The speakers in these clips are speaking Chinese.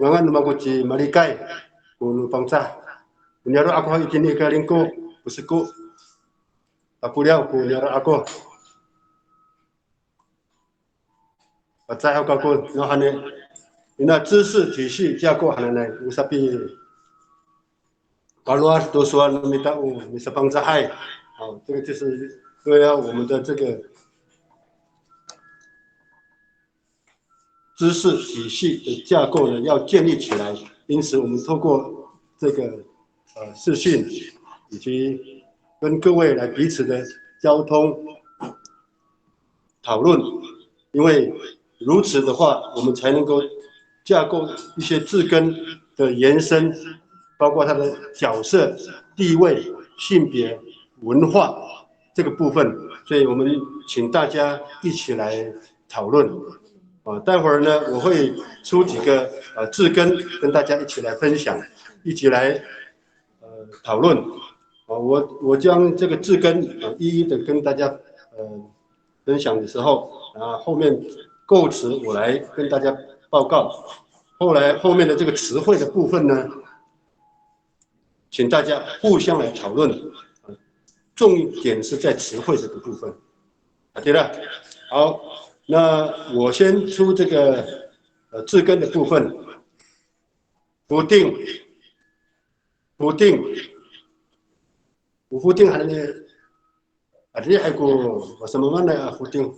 ngangan lumaguci malikai ulu pangsa punyaro aku ikini kalingko pusiku aku liau punyaro aku在好高过，然后呢，那知识体系架构还呢，有啥比巴罗多说米达乌米是帮着爱，好，这个就是为了我们的这个知识体系的架构呢要建立起来，因此我们透过这个视讯以及跟各位来彼此的交通讨论，因为如此的话，我们才能够架构一些字根的延伸，包括它的角色、地位、性别、文化这个部分。所以我们请大家一起来讨论。待会儿呢，我会出几个字根跟大家一起来分享，一起来讨论。我将这个字根一一的跟大家分享的时候，后面构词我来跟大家报告。后面的这个词汇的部分呢，请大家互相来讨论，重点是在词汇这个部分。对了，好，那我先出这个字根的部分，不定，不定，不定还是ada aku sama mana footing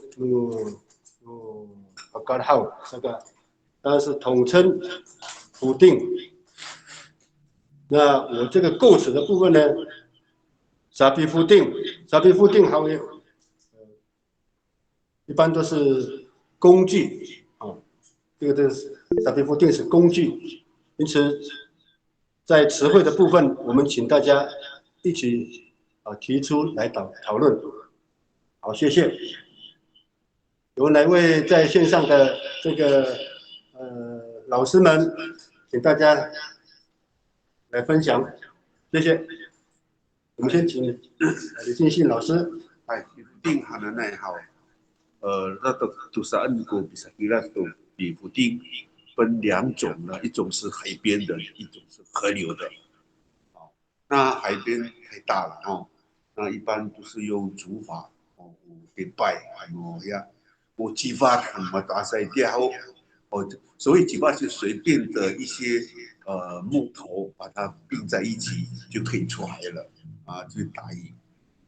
bakal hau 这个，但是统称不定。那我这个构词的部分呢，傻逼夫定，傻逼夫定还有一般都是工具啊，这个傻逼夫定是工具，因此在词汇的部分，我们请大家一起提出来讨论。好，谢谢。有哪位在线上的这个老师们，请大家来分享，谢谢。我们先请李进信老师。Puding hananay hao. Rato tusaan ko bisa kira to比puding 分两种呢，一种是海边的，一种是河流的。那海边太大了哦，那一般都是用竹筏哦，给拜哦呀，我激发嘛打塞掉哦，所谓激发是随便的一些木头把它并在一起就可以出海了啊，就打鱼。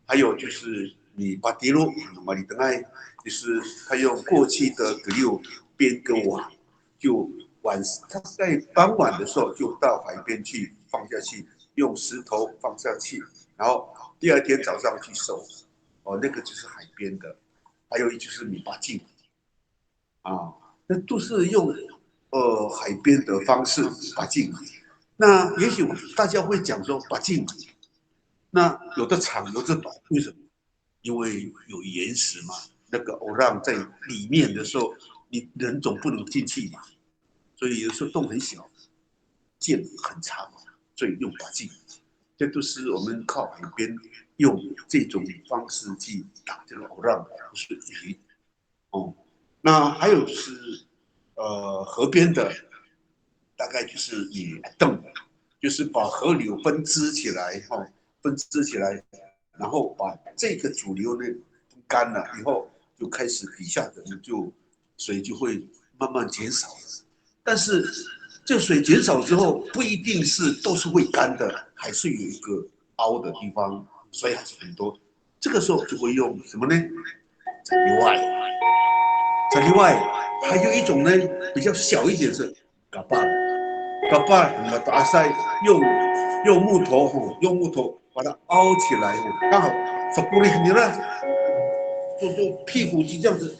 还有就是你把迪路马里登爱，就是他用过去的葛六编个网，就他在傍晚的时候就到海边去放下去，用石头放下去，然后第二天早上去收，哦，那个就是海边的。还有就是米八镜，啊，那都是用海边的方式把镜。那也许大家会讲说把镜，那有的长有的短，为什么？因为有岩石嘛，那个偶让在里面的时候，你人总不能进去嘛，所以有时候洞很小，剑很长，所以用把镜。这都是我们靠海边用这种方式去打这个偶让，不是鱼哦。那还有就是河边的，大概就是以洞，就是把河流分支起来哈，分支起来。然后把这个主流呢干了以后，就开始底下的水就会慢慢减少了。但是这水减少之后，不一定是都是会干的，还是有一个凹的地方，水还是很多。这个时候就会用什么呢？在里外，在里外还有一种呢比较小一点是嘎巴，嘎巴那打塞用木头用木头。把它凹起来，刚好手玻璃你呢，就屁股就这样子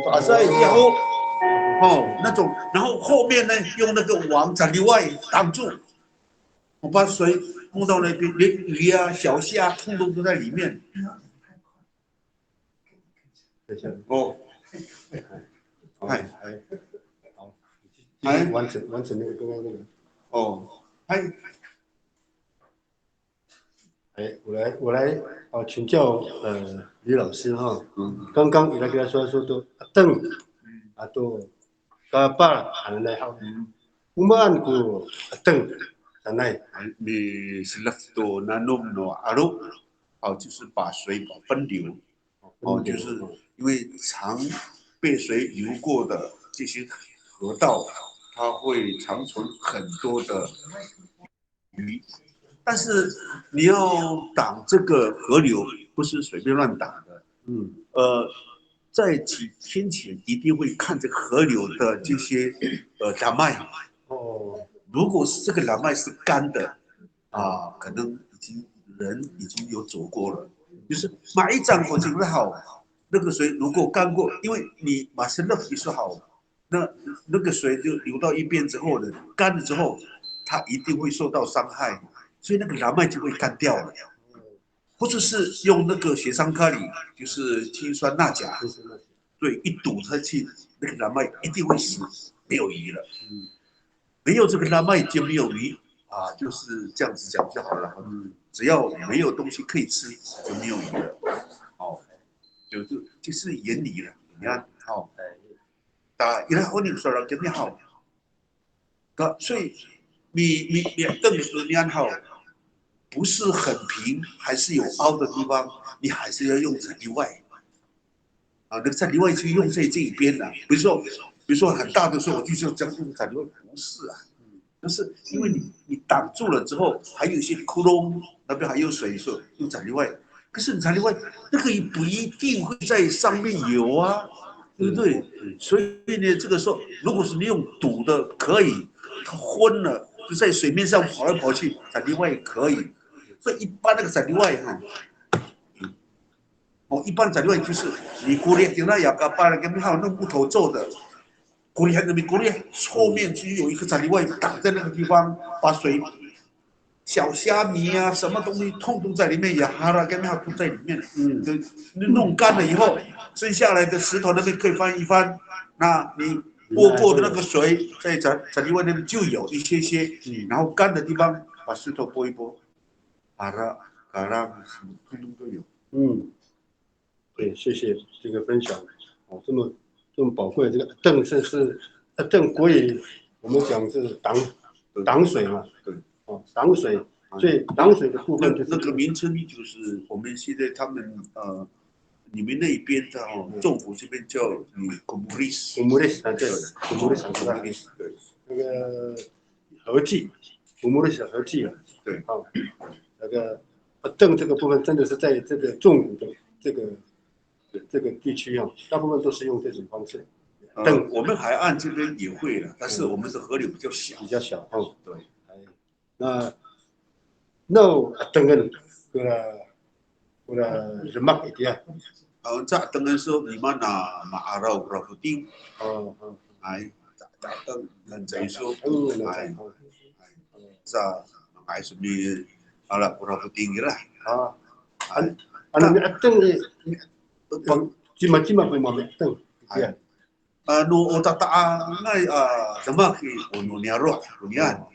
打在以后，那种，然后后面呢用那个网在里外挡住，我把水弄到那边，连鱼啊、小虾通通都在里面。哦，哎，好，完成那个刚刚那个。哦，我来请教李老师哈，刚刚你来跟他说都凳都 kapal anai hau. Uman ku teng anai.你是那多那弄诺阿鲁，就是把水分流，就是因为常被水流过的这些河道，它会长存很多的鱼，但是你要挡这个河流，不是随便乱挡的。在几天前一定会看这个河流的这些蓝脉。如果是这个蓝脉是干的可能人已经有走过了，就是马一张口就好，那个水如果干过，因为你马上那不是好，那个水就流到一边之后呢，干了之后，它一定会受到伤害，所以那个蓝脉就会干掉了。或者是用那个血桑咖喱，就是氢酸钠钾，对，一堵下去，那个蓝脉一定会死，没有鱼了。没有这个蓝脉就没有鱼就是这样子讲就好了。只要没有东西可以吃，就没有鱼了。就是原理了。你看，伊拉好你说了，就你好。所以你邓时间好。不是很平，还是有凹的地方，你还是要用铲泥外那个铲泥外去用在这一边的。比如说很大的时候，我就是这样用铲泥外，不是就是因为你挡住了之后，还有一些窟窿，那边还有水，所以用铲泥外。可是你铲泥外，那个不一定会在上面有对不对？所以呢，这个时候如果是你用堵的，可以，它昏了，就在水面上跑来跑去，铲泥外也可以。所以一般那个铲泥外一般铲泥外就是你锅裂顶那牙膏把那个还有那木头做的，锅裂后面就有一个铲泥外挡在那个地方，把水小虾米什么东西通通在里面，哈啦跟它都在里面。弄干了以后，剩下来的石头那边可以翻一翻，那你拨过的那个水在铲泥外那边就有一些，然后干的地方把石头拨一拨。嘎啦，通通都有。对，谢谢这个分享。这么宝贵，这个邓是邓国语，我们讲是挡水嘛。对。挡水，所以挡水的部分就是那个名称就是我们现在他们你们那边的政府这边叫古姆利斯对，那个合计，古姆利斯合计对。那个邓这个部分真的是在这个纵谷的这个地区大部分都是用这种方式。我们海岸这边也会了，但是我们的河流比较小。对。那邓跟remark itu ya. Cak dengan so di mana ma'arau rafuting. Ai cak dan saya so ai sa ai sumi ala rafuting lah. Ano ni ateng cima-cima pa mo ateng. No otataa ngai damaki ono niaro kunian.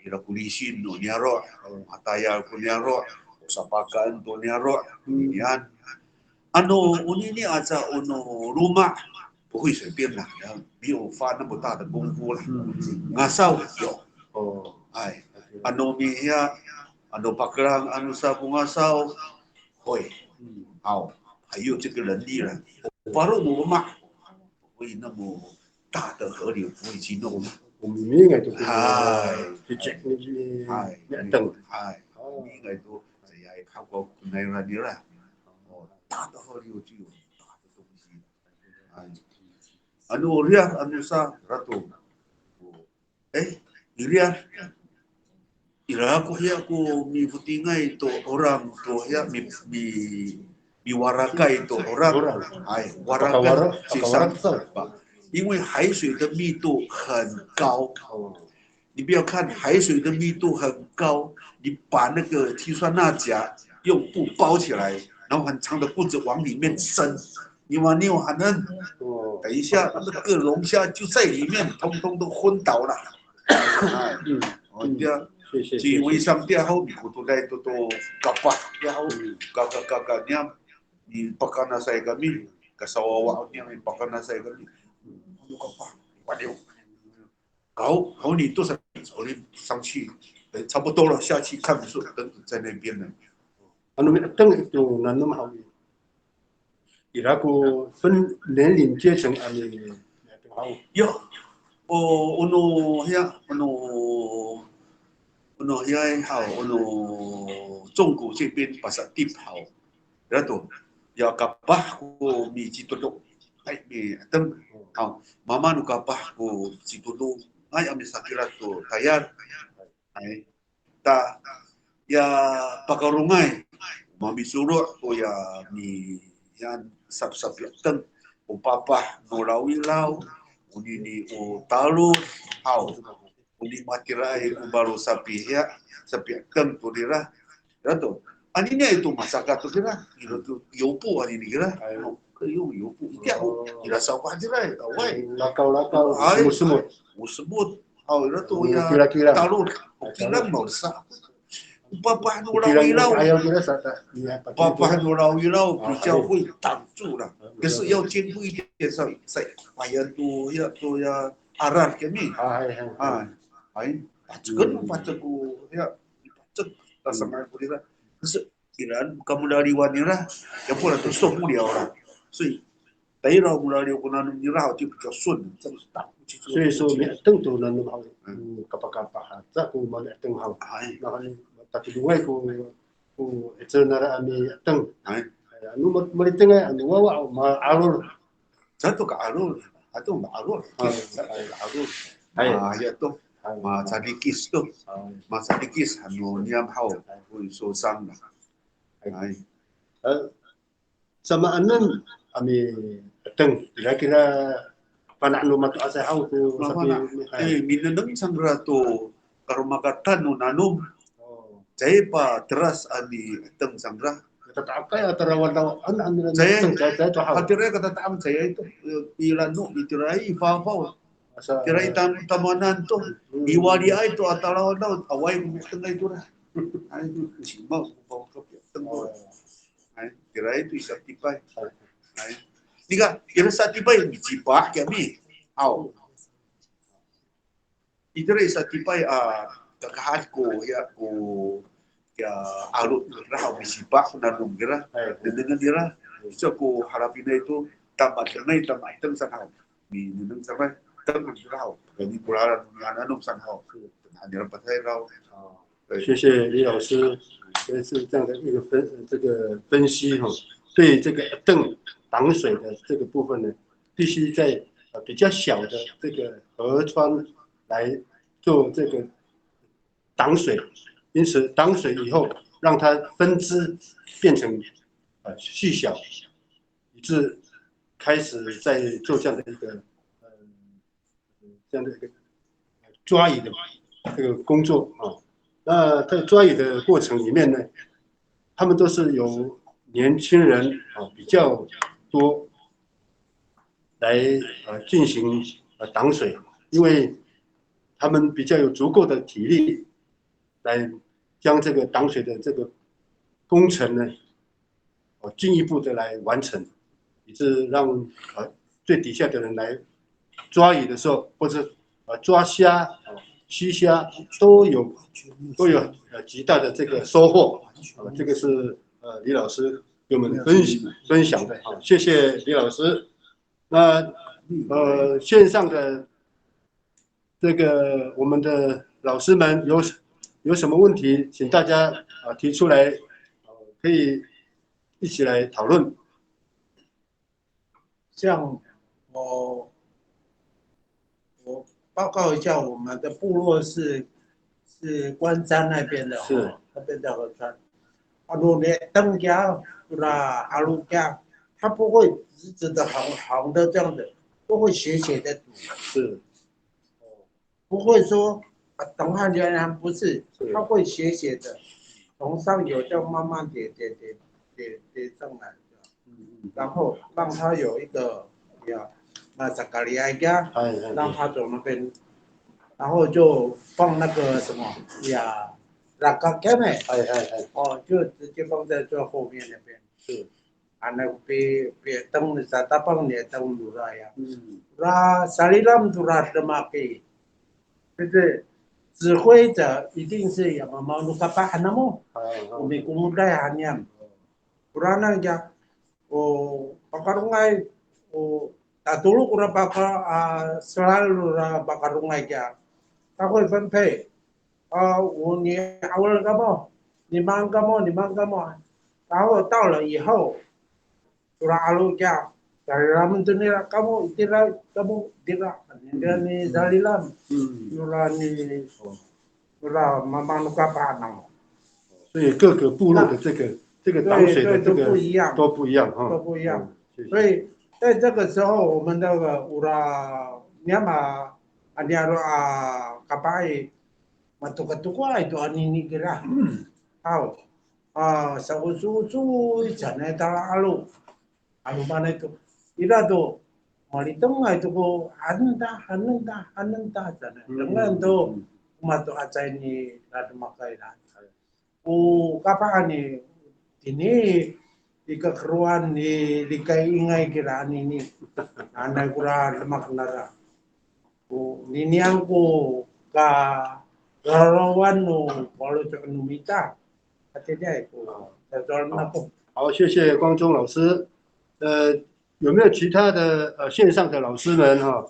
Ira kulisin no niaro ataya kuniaro sapakan to niaro kunian. Ini aja rumah 不会随便啦，没有花那么大的功夫啦。ngasau有米呀pakerang sa ngasau 会好，还有这个能力了。baru rumah 不会那么大的河流不会去弄。应该就是去 check 那等应该都这样看过那样的了。大的河流就有大的东西。sa ratu. Ira aku mi putingai to orang to mi warakai to orang. Warakai 因为海水的密度很高。你不要看海水的密度很高，你把那个氢酸钠钾用布包起来，然后很长的布子往里面伸，你有可能等一下那个龙虾就在里面，通通都昏倒了。因为上dia hau kutulai tu kapak dia hau kakak-kakaknya di pakana saya kami kasawawa ni pakana saya kami kapak 完了，好你多少？我上去，差不多了，下去看不顺，灯在那边呢。灯有那么好，伊拉个分年龄阶层啊，你好。有，ono ya hao ono 中国这边把它地好，然后要kapah ko mi cituduk ai mi tem hao mama nu kapah ko cituduk ai ami sakira tu tayar ai ta ya pakarungai mami suruh ko ya mi yan sap ya tem o papa no rawilau unini o talu hao uli matirai baru sapi ya sapi kem tu dira itu anina itu masyarakat tu dira itu yopu anini dira ke yopu dia dira sawah dira awai lakau semut au itu ya kira-kira talur kira mau sa papa nu rawilau papa nu rawilau 比较会挡住了可是要兼顾一点在哎呀都要arar kami ai kan baca ku ya baca sama ku dia 可是既然 kamu dari wanita 要不然都受不了了所以得了我了我那你然后就比较顺这个打所以说没灯都能好kapag-kapag sa kung mga teng hao tapi duwe ko ito na ami teng anu maliteng anu wawa ma alur satu ka alur atau ma alur alur ya tu ma sadikis tu ma sadikis anu niam hao ui so sang ai sama anan ami teng kira-kira panak no matu asa hao ko sabi mineneng sangra tu karumagatan no nanum saya pa teras ani teng sangra tatapay atarawan saya hatirai kata taam saya itu ilanu ditirai fafau tirai tamanan tu iwadi ai tu atarawan daun awai tengah itu dah ai tu simbang bau kopi tengah ai tirai itu isap tipai ai Diga, kira sa tipai jipah kami au itire sa tipai kakahat ko ya ko ya alut rah bisipah na nunggira dengan dira so ko harapin itu tamat kenai tamat item sanau di nung sampai tem rah jadi pularan anum sanau hadir patai rau 谢谢李老师，是这样的一个分析哈。对这个邓挡水的这个部分呢，必须在比较小的这个河川来做这个挡水，因此挡水以后，让它分支变成细小，以致开始在做这样的一个这样的一个抓鱼的这个工作啊。那在抓鱼的过程里面呢，他们都是由年轻人比较多来进行挡水，因为他们比较有足够的体力来将这个挡水的这个工程呢，进一步的来完成，以致让最底下的人来抓鱼的时候，或者抓虾、吸虾都有极大的这个收获。这个是李老师给我们分享的啊，谢谢李老师。那线上的这个我们的老师们有什么问题，请大家提出来，可以一起来讨论。像我报告一下，我们的部落是关山那边的，是那边的河川。如果登家啦阿鲁家，它不会直直的横的这样的，不会斜斜的堵，是，不会说等汉人不是，它会斜斜的，从上游就慢慢叠上来，然后让它有一个萨卡利亚家，让它走那边，然后就放那个什么拉卡干呢，就直接放在最后面那边。是， anak pe tang sa tapang ni tang duraya ra salilam durar的嘛给就是指挥者一定是要么毛路卡巴汉那么我们公务带汉样kurana ya o pakarungai o tatulu kura pakar selalu ra pakarungai ya takoi fanpe我你awal kamu你忙kamu然后到了以后surah aluja dalam dunia kamu tidak kamu tidak ni dalilam nurani surah mama nuka panang 所以各个部落的这个挡水的这个都不一样哈，都不一样。所以在这个时候，我们那个乌拉尼玛阿尼亚罗啊卡拜马图卡图瓜itu ani ni kira，好sawu sana tala alu mana itu ila tu malitong itu ko hanenta sana dengan tu matu acai ni ada makai dah kapan ni ini di kekeruan di kaingai kira ini anak kurang lemak nara ini aku ka rawan no kalau cakap numita katanya itu saya nak 好，谢谢光宗老师。有没有其他的线上的老师们哈？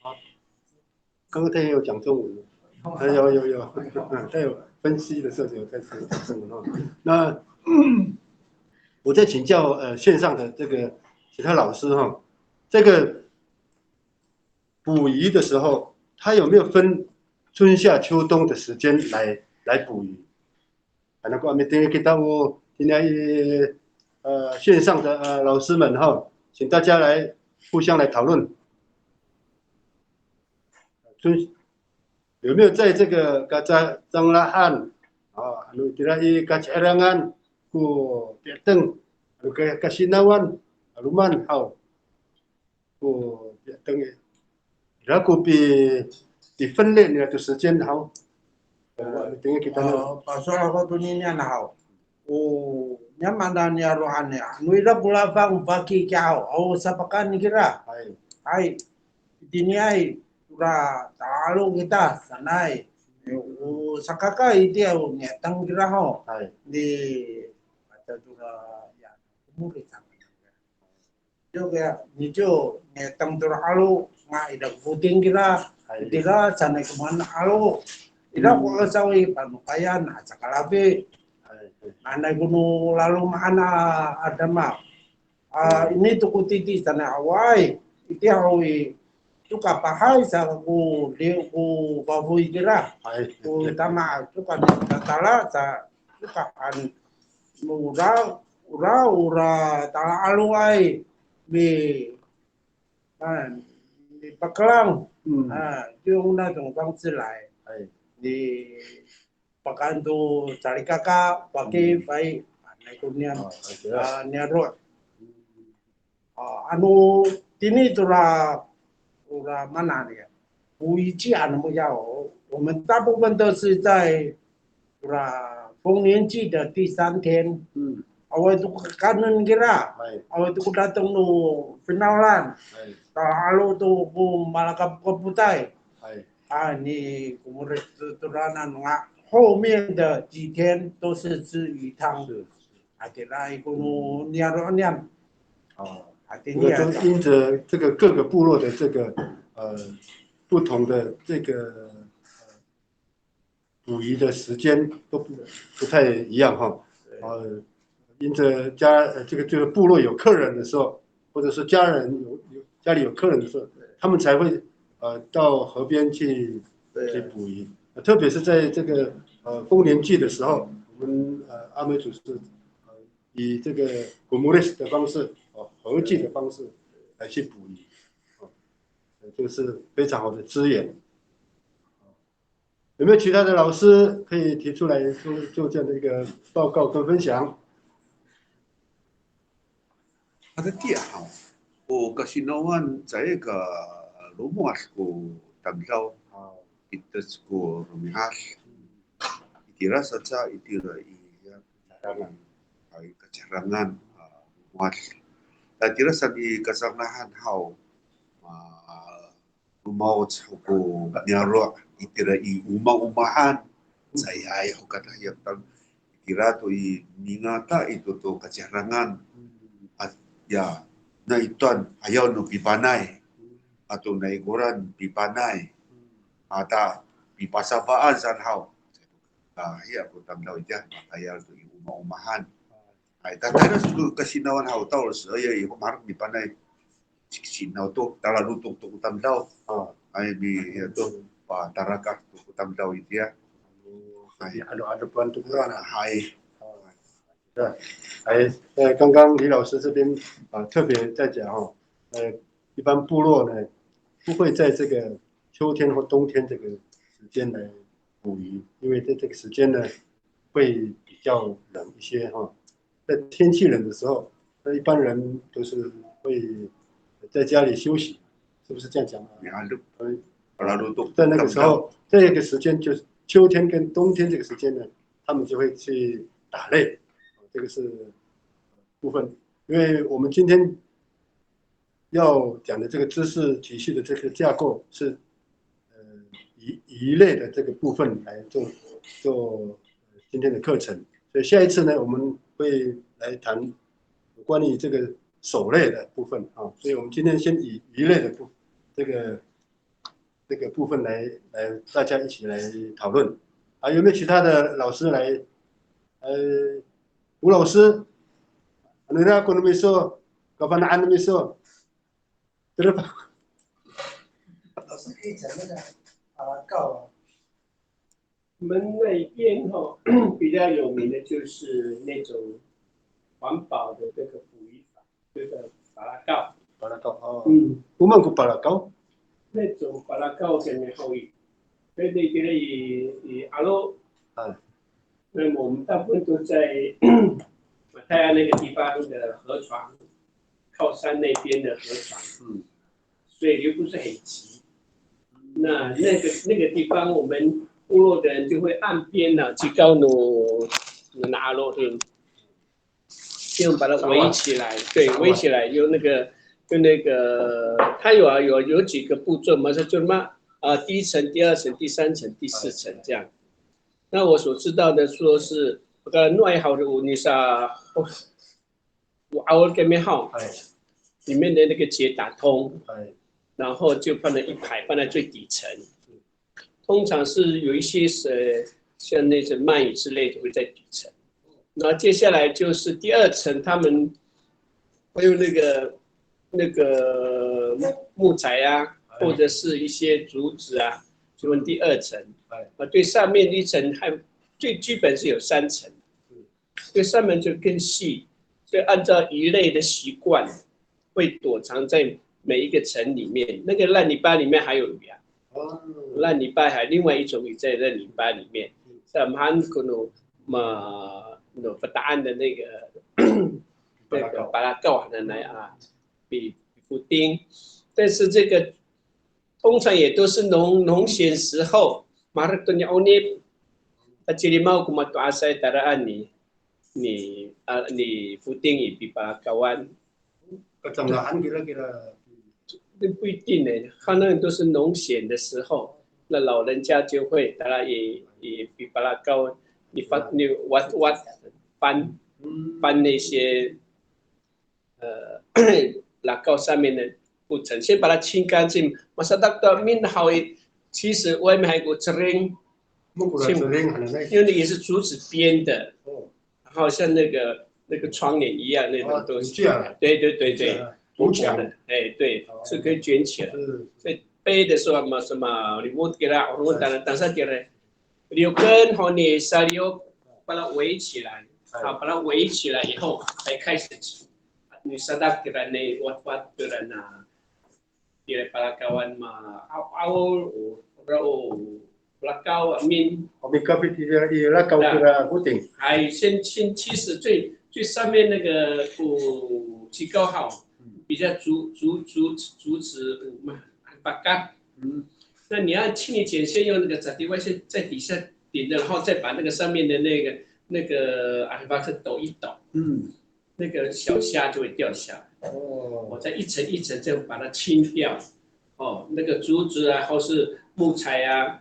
好，刚刚他也有讲中文。有，他有分析的时候有在讲中文哈。那我再请教线上的这个其他老师哈，这个捕鱼的时候，他有没有分春夏秋冬的时间来捕鱼？那个今天kita今天线上的老师们哈，请大家来互相来讨论。有没有在这个kaca Zanglahan anu tirai kacerangan ku piateng anu kasinawan aluman hau ku piateng然后比分类的时间好等于给他们pasal aku tu ni hau nyaman ya rohani nuira bulafang baki kau sapakan kira ai dini ai ura talu kita sanai sakaka itu nyetang kira ho di ada tura ya umur kita juga nijo nyetang tura alu ngai ida puting kira tidak sanai kemana alu tidak kalau sawi panukayan acakalabe anai gunung lalu mana ada mah ini tuku titi sana awai itu hawi tuka pahai sa ku babui kira ku tama tuka tala sa tuka an ura tala aluai di Pakelang yung na tong bang silai di pakan tu cari kakak pakai baik naik kunian niarot anu ini tura mana ni不一季啊，那么要我们大部分都是在丰年祭的第3天。awal itu kanan kira, awal itu datang nu finalan, kalau tu ku malakap keputai, ni kemudian turanan ngak 后面的几天都是吃鱼汤，来一个年肉年，就因着这个各个部落的这个不同的这个捕鱼的时间都不太一样哈，因着这个部落有客人的时候，或者是家里有客人的时候，他们才会到河边去捕鱼，特别是在这个丰年祭的时候，我们阿美族是以这个古穆雷斯的方式合祭的方式来去捕鱼，这个是非常好的资源。有没有其他的老师可以提出来做这样的一个报告跟分享？ Ada dia o kasinawan saya ka lumas ko taglaw itas ko rumihas itira saja itira iya tarangan kay kacarangan muat la tirasan I kasangnahan hau mau ko nyaro itira I umang-umahan saya ay ko katayatan kira to I ningata itu to kacarangan at ya na ituan ayaw no pipanay atau naiguran pipanay ata pipasabaan sanhaw iya ko tamdaw itiya ayaw to umang-umahan ay tatay na siguro kasinawan haw tawal saya I marang pipanay sinaw to tala lutok to tamdaw ay bi to pa tarakak to tamdaw itiya ay ano plan to plan ay刚刚李老师这边特别在讲一般部落呢不会在这个秋天或冬天这个时间来捕鱼，因为在这个时间呢会比较冷一些在天气冷的时候，那一般人都是会在家里休息，是不是这样讲在那个时候，这个时间就是秋天跟冬天这个时间呢，他们就会去打猎。这个是部分，因为我们今天要讲的这个知识体系的这个架构是鱼类的这个部分来做今天的课程，所以下一次呢，我们会来谈关于这个手类的部分所以我们今天先以鱼类的这个部分来大家一起来讨论有没有其他的老师来吴老师，你那可能没说，搞不好没说，对吧？老师可以讲那个告我们那边比较有名的就是那种环保的这个捕鱼法，这个巴拉告。巴拉告我们有巴拉告。那种巴拉告前面后裔，所以这个以阿罗那么我们大部分都在马泰亚那个地方的河床，靠山那边的河床，水流不是很急。那个地方，我们部落的人就会岸边去搞拿罗的，用把它围起来，对，围起来，用那个，它有几个步骤嘛，就什么第一层、第二层、第三层、第四层这样。那我所知道的说是，内好的你啥，我熬给没好，里面的那个结打通，然后就放了一排，放在最底层。通常是有一些像那种鳗鱼之类的会在底层。然后接下来就是第二层，他们会用那个木材或者是一些竹子就用第二层。对上面一层还最基本是有3层，对上面就更细，所以按照鱼类的习惯，会躲藏在每一个层里面。那个烂泥巴里面还有鱼烂泥巴还另外一种鱼在烂泥巴里面。像韩国答案的那个巴拉告的比布丁，但是这个通常也都是农闲时候。Maret tu nya onip jadi mau kumatu asai taraan ni puting ipipa kawan kira-kira 不一定可能都是农闲的时候，那老人家就会大家也比巴拉高，你挖搬那些拉高上面的不成，先把它清干净。Masyarakat min hoi。其实外面还有个cering，因为也是竹子编的，然后像那个窗帘一样那种东西，对，补墙的，对，是可以卷起来。所以背的时候什么，你摸给它，我当时给它，你跟和你沙里把它围起来，把它围起来以后才开始煮。你沙达给它那挖给它dia para kawan awal belakau min kapit dia kira puting 还先其实最上面那个起高好比较竹子把杆那你要清理前先用那个zaptiwai先在底下顶着，然后再把那个上面的那个那个阿里巴巴抖一抖，那个小虾就会掉下来。我再一层一层这样把它清掉。那个竹子啊，或是木材啊，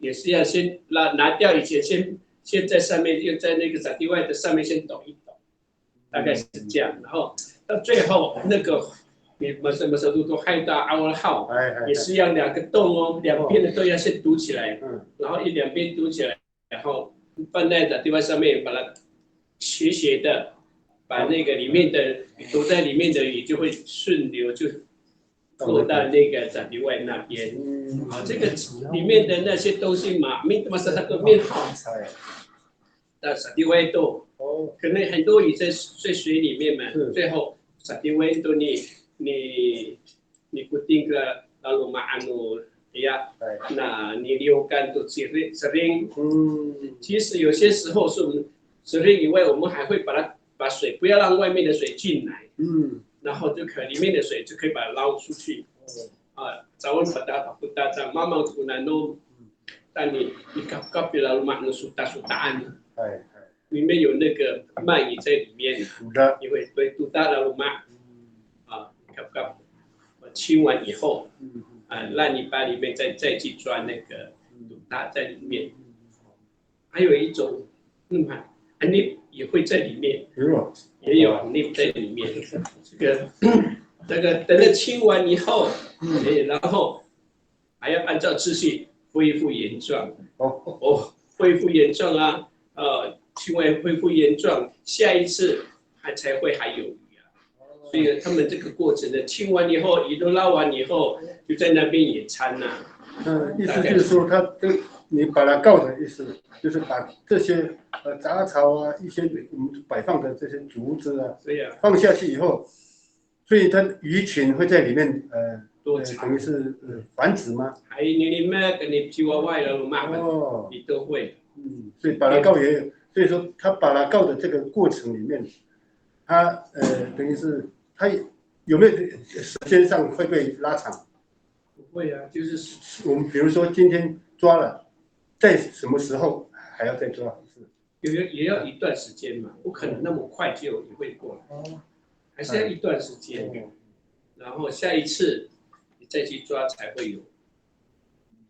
也是要先拿掉以前先在上面，又在那个撒地外的上面先抖一抖，大概是这样。然后到最后那个你什么时候都害到凹号，也是要2个洞哦，两边的都要先堵起来，然后两边堵起来，然后放在撒地外上面，把它斜斜的，把那个里面的躲在里面的鱼就会顺流就。落到那个撒地外那边，这个里面的那些东西嘛，是那个面好，到撒地外都，可能很多鱼在水里面嘛，最后撒地外都你固定个lalu maanu ya， 那你流干都sering，其实有些时候是我们sering以外，我们还会把水不要让外面的水进来，然后里面的水就可以把它捞出去。Cawan pada aku datang, mama kunano， 但你kapkap di lalu mak suta-sutaan， 里面有那个鳗鱼在里面，你会对tuta lalu mak kapkap， 清完以后，让你把里面再去抓那个tuta在里面。还有一种，nip 也会在里面，也有 nip 在里面。这个等它清完以后，然后还要按照次序恢复原状。恢复原状啊，清完恢复原状，下一次才会还有鱼啊。所以他们这个过程呢，清完以后，鱼都捞完以后，就在那边野餐呐。意思就是说，你把它告的意思，就是把这些杂草啊，一些我们摆放的这些竹子啊，放下去以后，所以它鱼群会在里面等于是繁殖吗？还有你们跟你吉娃娃了嘛，你都会。所以把它告也有，所以说他把它告的这个过程里面，他等于是他有没有时间上会被拉长？不会啊，就是我们比如说今天抓了，在什么时候还要再抓？也要一段时间嘛，不可能那么快就会过来，还是要一段时间。然后下一次你再去抓才会有，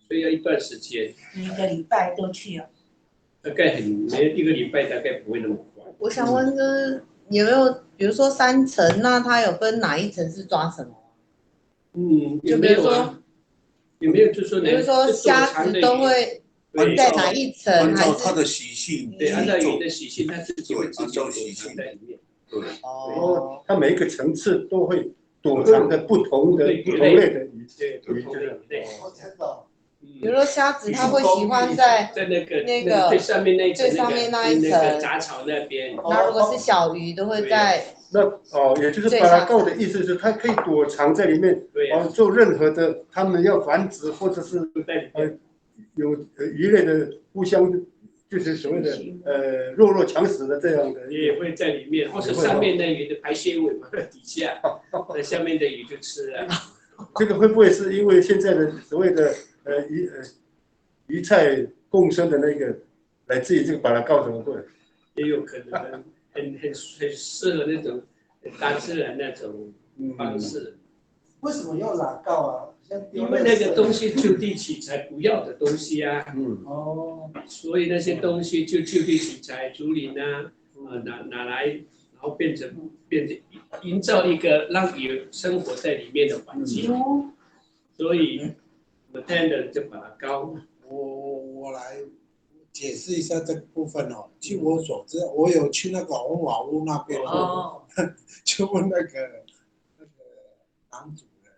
所以要一段时间。1个礼拜都去哦？大概1个礼拜大概不会那么快。我想问就是有没有，比如说3层，那它有分哪一层是抓什么？就比如说。有没有就说，比如说虾子都会在哪一层，按照它的习性，对，按照鱼的习性，它自己会自己躲藏在里面。对，它每一个层次都会躲藏的不同类的鱼，比如说虾子，它会喜欢在那个最上面那一层杂草那边。那如果是小鱼，都会在。也就是巴拉告的意思是，它可以躲藏在里面，做任何的他们要繁殖或者是有鱼类的互相就是所谓的弱强食的这样的，也会在里面，或是上面的鱼的排泄物放在底下，那下面的鱼就吃了。这个会不会是因为现在的所谓的鱼菜共生的那个来自于这个巴拉告怎么会？也有可能。很适合那种大自然那种方式。为什么要拉告啊？因为那个东西就地取材不要的东西啊。所以那些东西就地取材，竹林啊，拿来，然后变成营造一个让鱼生活在里面的环境。所以我们带人就把它高。我来解释一下这个部分哦。据我所知，我有去那个红瓦屋那边就问那个男主人，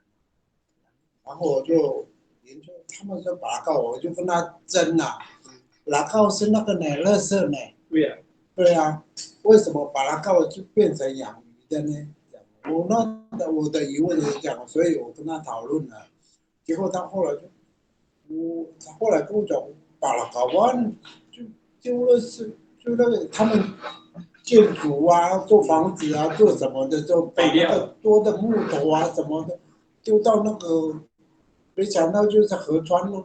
然后我就研究，他们说拔告，我就跟他争啊，拔告是那个呢，垃圾呢。对啊，为什么把它告就变成养鱼的呢？我的疑问是这样，所以我跟他讨论了，结果他后来跟我讲。把它搞完，就是那个他们建筑啊，做房子啊，做什么的，就把那个多的木头啊什么的丢到那个，没想到就是河川了，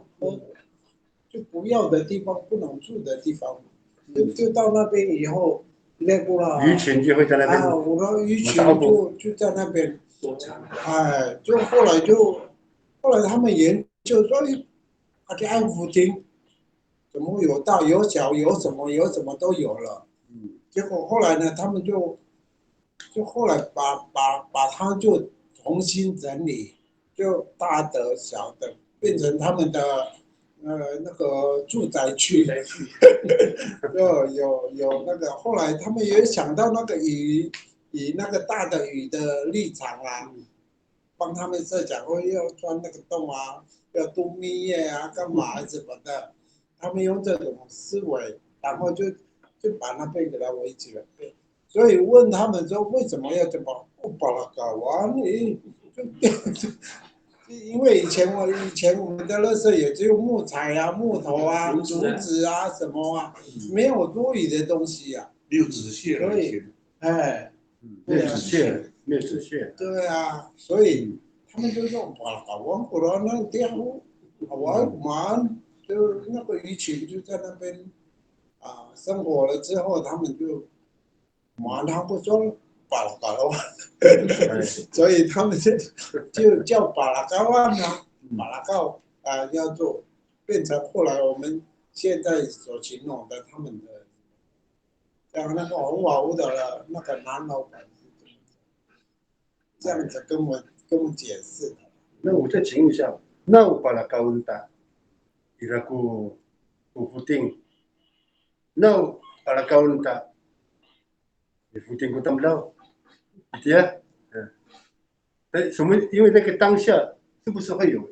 就不要的地方，不能住的地方。就到那边以后，那个鱼群就会在那边。啊，我的鱼群就在那边。哎，后来他们研究说，这安福町怎么有大有小有什么都有了。结果后来呢，他们就后来把它就重新整理，就大的小的变成他们的那个住宅区，就有那个后来他们也想到那个以那个大的鱼的立场啊，帮他们设想说要钻那个洞啊，要度蜜月啊，干嘛什么的，他们用这种思维，然后就把那边给它围起来。所以问他们说为什么要这么把它搞完？因为以前我们的垃圾也只有木材啊、木头啊、竹子啊什么啊，没有多余的东西啊。没有纸屑了，以前哎，没有纸屑，没有纸屑。对啊，所以他们就说把它搞完过了，那这样玩就那个鱼群就在那边啊生活了之后，他们就他不说巴拉嘎湾，所以他们就叫巴拉嘎湾啊，巴拉告啊，要做变成后来我们现在所形容的他们的，像那个红瓦屋的那个男老板是这样子跟我解释的。那我再请问一下，那巴拉高温达，伊拉古福定，那巴拉高温达。福建过当不到，对啊，什么？因为那个当下是不是会有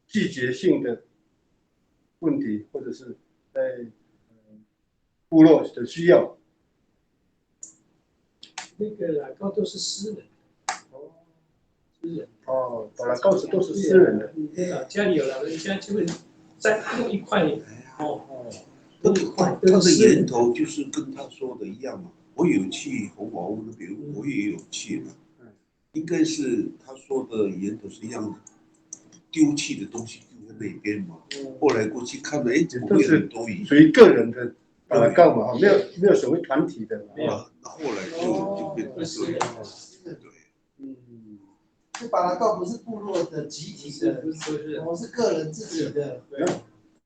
季节性的问题，或者是在部落的需要？那个老高都是私人，私人。哦，把它告诉都是私人的。家里有老人家就会再弄一块那个他的源头就是跟他说的一样嘛。我有去红毛屋那边，我也有去嘛。应该是他说的源头是一样的，丢弃的东西丢在那边嘛。后来过去看了，怎么会很多鱼？属于个人的告嘛，没有所谓团体的。没有。后来就变成对。就巴拉告不是部落的集体的，不是，我是个人自己的。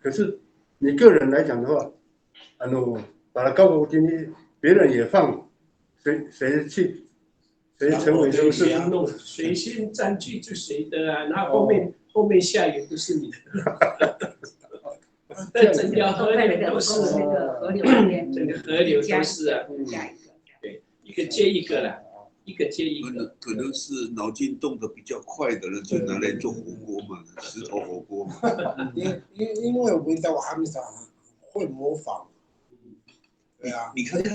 可是你个人来讲的话，把它告过今天，别人也放，谁成为都是谁弄，谁先占据就谁的啊，然后后面下游不是你的。在整条河流都是那个河流那边，整个河流都是啊，对，一个接一个啦。一个接一个，可能是脑筋动得比较快的人，就拿来做火锅嘛，石头火锅嘛。因为味道还没啥，会模仿。对啊，你看，对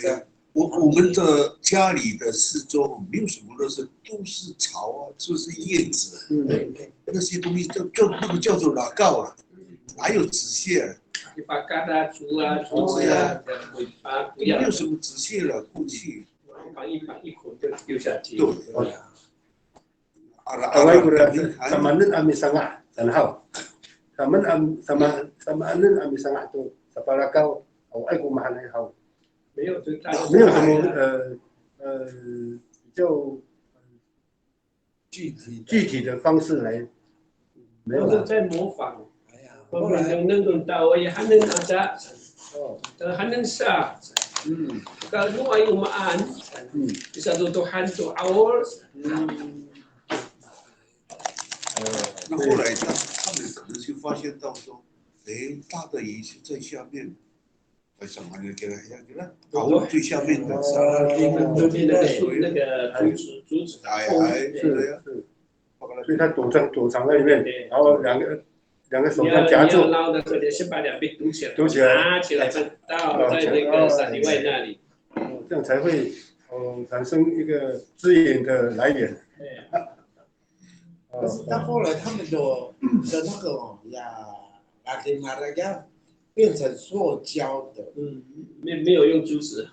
啊，我们的家里的四周没有什么垃圾，都是草啊，就是叶子，那些东西那个叫做哪告啊，哪有纸屑啊？你把疙瘩竹子啊，尾巴不要，没有什么纸屑了，过去绑一捆就丢下去。对。sama nun ami sanga tanhaw. Sama nun ami sanga tu sapalakaw au ai mahal ai hau. 没有什么比较具体的方式来，没有了。在模仿。后来能到我也还能拿着，还能杀。Kalau ay umaan, bisa tutuhan to hours。那后来他们可能就发现到说，大的鱼是在下面，为什么你给它？熬最下面的，中间那个竹子，对呀，所以它躲藏在里面，然后两个手上夹住。你要捞的时候，你先把两边堵起来，拿起来再倒在那个沙里外那里，这样才会产生一个资源的来源。可是到后来他们的那个拉丁马来亚变成塑胶的，没有用竹子，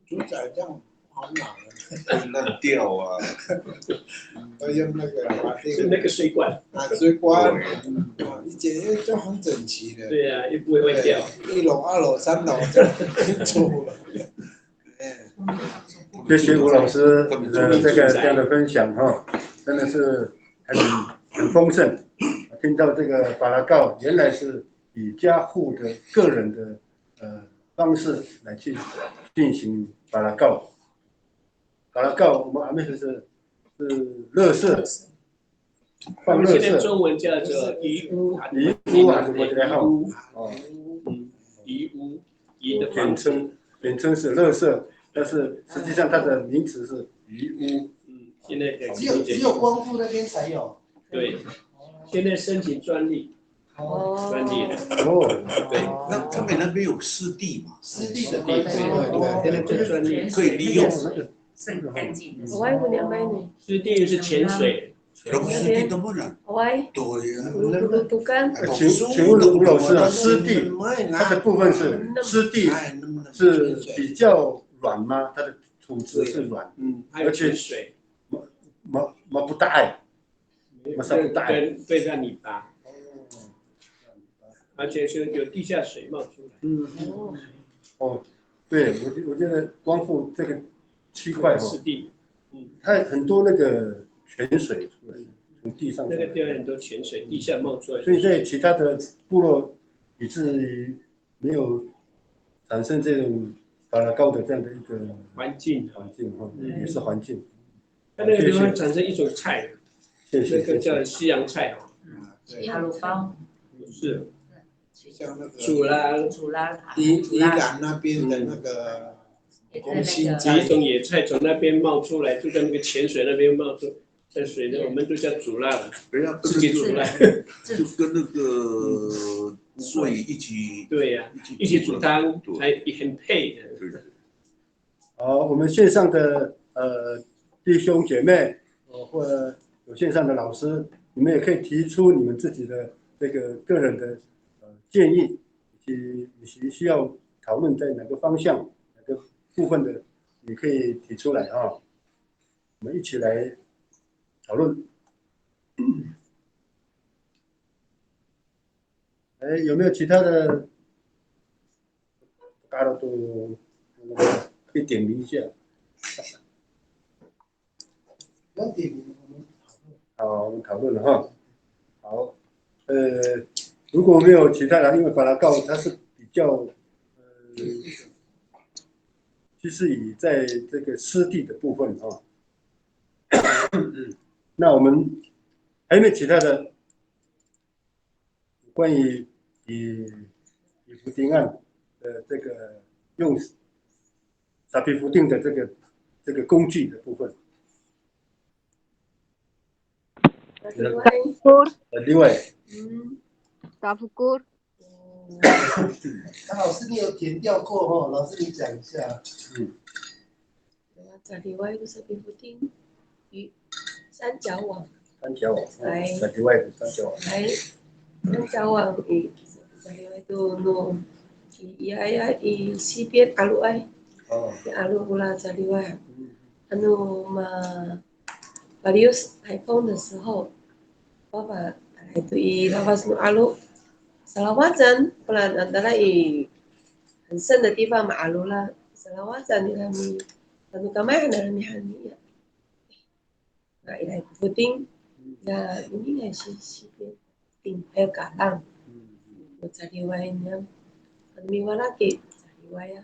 竹仔这样好恼会烂掉啊。要用那个把这个是那个水管。水管，以前就很整齐的。对呀，又不会掉。1楼、2楼、3楼这样住了。谢谢吴老师的这样的分享哈，真的是很丰盛。听到这个巴拉告原来是以家户的个人的方式来去进行巴拉告。巴拉告我们阿妹是垃圾，放垃圾。现在中文叫做遗屋，遗屋还是我这个号？哦，遗屋，遗的简称是垃圾，但是实际上它的名词是遗屋。现在只有光复那边才有。对，现在申请专利。专利的。对，那他们那边有湿地嘛？湿地的对，现在这专利可以利用。很干净。湿地是潜水。湿地都不能。对呀。请问吴老师啊，湿地它的部分是湿地是比较软吗？它的土质是软，而且水，不大爱，对上泥巴。而且是有地下水冒出来。对，我觉得光复这个区块湿地，它很多那个泉水出来，从地上。那个地方很多泉水，地下冒出来。所以在其他的部落，以至于没有产生这种巴拉高的这样的一个环境也是环境。它那个地方产生一种菜，那个叫西洋菜哈鲁包是。像那个主拉宜兰那边的那个红心菜，一种野菜从那边冒出来，就在那个泉水那边冒出，在水呢，我们都叫煮辣的，自己煮辣，就跟那个水一起，对呀，一起煮汤，还很配的。好，我们线上的弟兄姐妹，或者有线上的老师，你们也可以提出你们自己的这个个人的建议，以及需要讨论在哪个方向、哪个部分的，你可以提出来啊，我们一起来讨论。有没有其他的？大家都可以点名一下。好，我们讨论了哈。好，如果没有其他的，因为巴拉告它是比较就是以在这个湿地的部分啊，那我们还有没有其他的关于以福丁案的这个用沙皮福定的这个工具的部分？另外，打不过。老师，你有填掉过哦？老师，你讲一下。Sariwai itu sapi putih di San Jawang. San Jawang. Sariwai itu San Jawang. San Jawang Sariwai itu no iya di sipir alu ai. Di alu pula Sariwai. Various iPhone 的时候，爸爸itu i lawas no alu. Salawatan pula antara i 很深的地方嘛阿鲁啦，Salawatan ni kami kamay na ramihan niya. Nga ilay puting na hindi nga si puting ay kalang. Sa liway niya, kami wala kay sa liway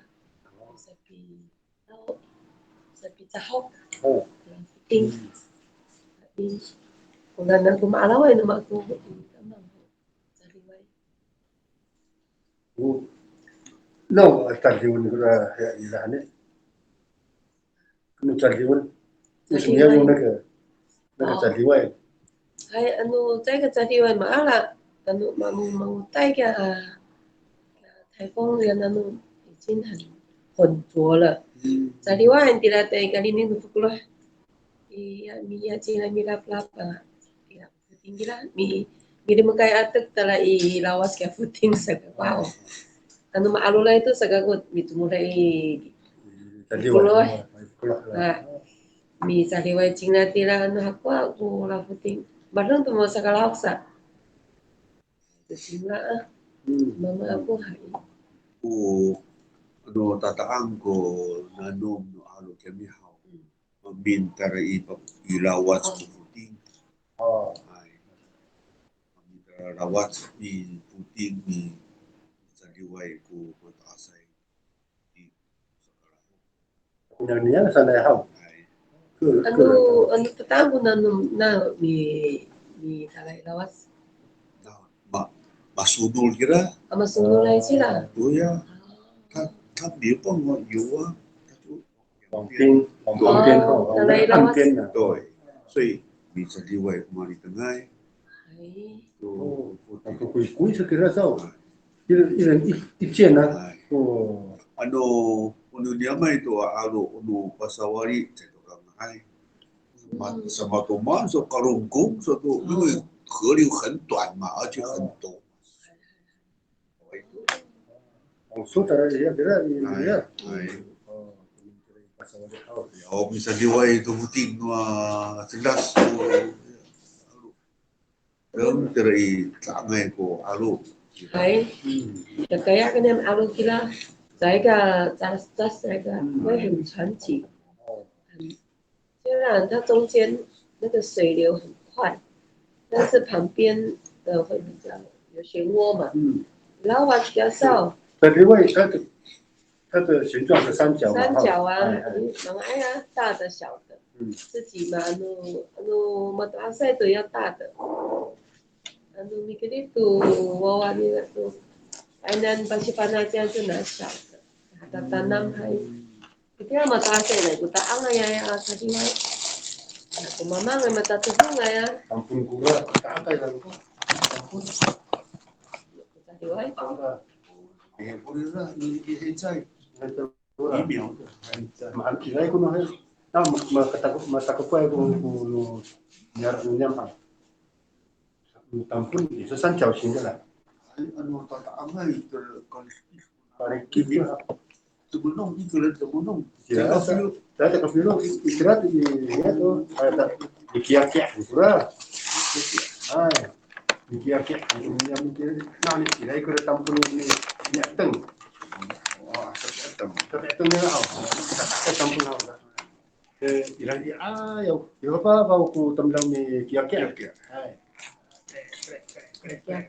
sa tahok. Puting. Kung na kumalaw ay naman ko sa liway. 那我暂时问那个伊兰呢？那暂时问，为什么要用那个暂时外？哎，这个暂时外嘛啦，mangutay ka 台风人已经很浑浊了。暂时外你来带个里面的不过，米进来米拉puting gila mi magkay atak tala ilawas kaya puting sa kapaw. Maalula itu sagagot mitumulay. Misalnya Cina tiran aku lafuting, barang tu masa kalau aksa, Cina mama aku hai. No tataang ko nanom no alo kami hao. Minta ilawat ko puting. Minta rawat ni puting ni sa liway ko asay. Niya sana hao. Ano tatang ko na mi talay lawas. Masunol kira. Masunulay sila. Doya. 他别帮我游啊，他就往边后，往岸边的。对，所以你这里外嘛，你等下，哦，鬼是给他造，一人一件呢。哦，niamay itu pasawari itu kan ai, sama teman so karungkung so tu，因为河流很短嘛，而且很陡。saudara dia kira dia. Oh, bisa diwai itu puting nua jelas tu. Dalam terai sangai ko alu. Hai, kaya kan yang alu kira, saya会很传奇，虽然它中间那个水流很快，但是旁边的会比较有漩涡嘛，然后比较少。 因为它的形状是三角嘛。三角啊，蛮爱啊，大的小的，自己嘛，嘛大赛都要大的，你给你赌娃娃你那赌，Ainan pasti panasnya itu nak shot, ada tanam hai, kita mah tak ada lagi, kita angah ya tadi mai, aku mama nggak mata tuh nggak ya. Kampung gua tak ada kan? Kampung. Tadi mai. 也不是说你现在疫苗的， Makilay ko na matakupay ko nyampan. Tampun isa 三角形的啦。ano tataangay Parang kibyo. 怎么弄一个人怎么弄？ Dati kapilo ikirat itu ada dikiak-kiak pura. Ay, dikiak-kiak yang mungkin nah ni kilay ko tampun ni teng. Tapi itu ni lah, tampun lah. Ilang dia yo pa ba ko tamlang ni kiak-kiak. Ay.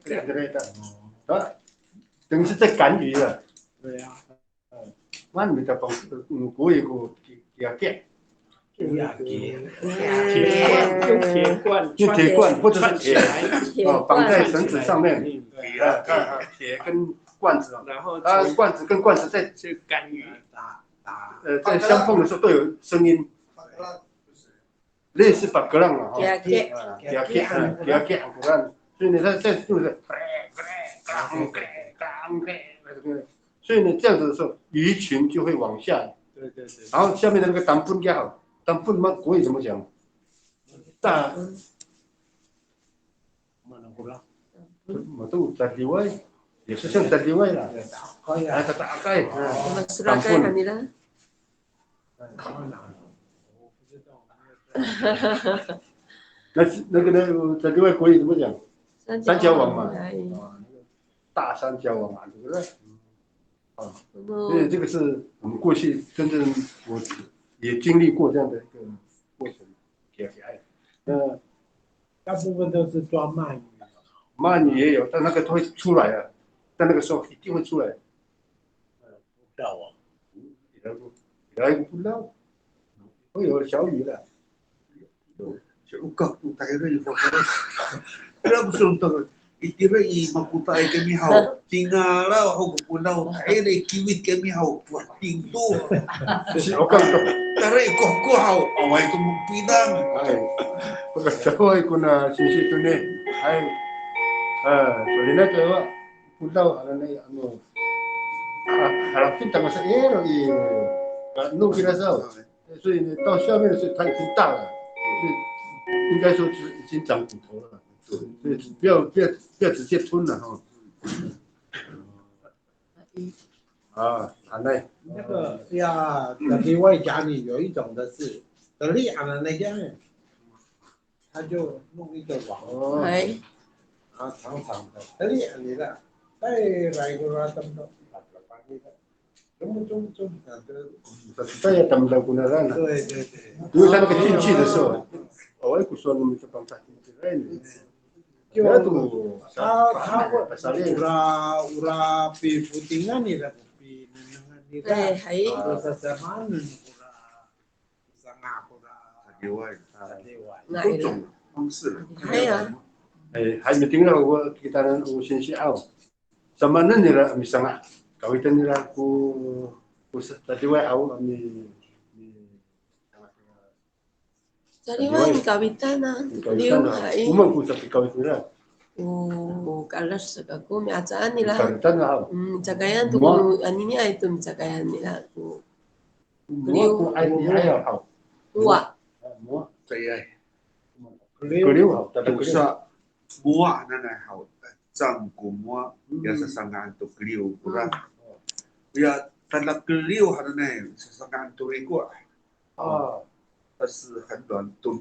Kereta. Đó. Từng是在赶鱼了。对呀。万米的风，古语古kiak-kiak。用铁罐或者是铁绑在绳子上面，铁跟罐子，然后罐子跟罐子在赶鱼在相碰的时候都有声音，类似把格浪了哈，kiak-kiak格浪，所以呢它就是，所以呢这样子的时候鱼群就会往下，对，然后下面的那个当分也好。 但不嘛，国语怎么讲？大，我都在地外，也是像在地外了。可以啊，在大概。当分。那个呢，在地外国语怎么讲？三角网嘛。大三角网嘛，对不对？啊，所以这个是我们过去真正我。 也经历过这样的一个过程，大部分都是抓鳗鱼，鳗鱼也有，但那个会出来啊，但那个时候一定会出来。不知道啊，不知道，会有小鱼的。我告诉大家这一方面，那不是的。 Itira makuta ay kami haw tingala ako punaw ay kiwit kami haw ting to taray ko haw away ko magpinang ay pagkataway ko na sisito ni ay sorry na kayo puntaw ano harapin tanga sa ero no kinasao 所以呢到下面的时候它已经大了应该说是已经长骨头了 不要直接吞了哈。啊，安内，那个呀，在另外家里有一种的是，德利亚的那家人，他就弄一个网，哦，係长长的，德利亚你的，哎，来个啦，等等，中啊，saya tambah gunakan. 对对对，因为他那个进去的时候，我也不说你们这帮他进去来呢。就 Itu 他会ura pi putingan ni lah pi nenengan ni 誒 lah. 喺 Sa zaman ura sanga ura 另外 dewa. 多 ngay 种方式。 係啊， hay tinggal gua kita dan usin si au. Sama nila misalnya kawitan nila ku tadi wa au ni jadi wan kawitan na liu kawitan hai umang ku tapi kawitan nila. kalas sa ko mi atsaan nila Kawitan au. cagayan tu aninya itu cagayan nila tu Mua ku ai ni ai au. tua Mua 这样， keliu au tapi 都是摸那那好，张古摸也是上岸都溜，不然，呀，但那个溜还是呢，是上岸都一过， ah 它是很短，都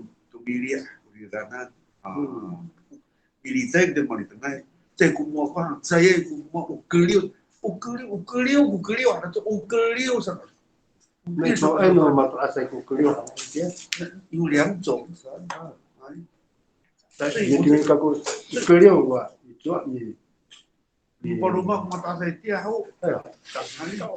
米粒，米的那啊，米粒在的嘛里头呢，在古摸放，在古摸五个溜，那就五个溜上。 那时候哎no matu asai ku keliu. 有两种， Tapi ni kaku keliu wa itu ni 你把rumah mata saya dia tahu，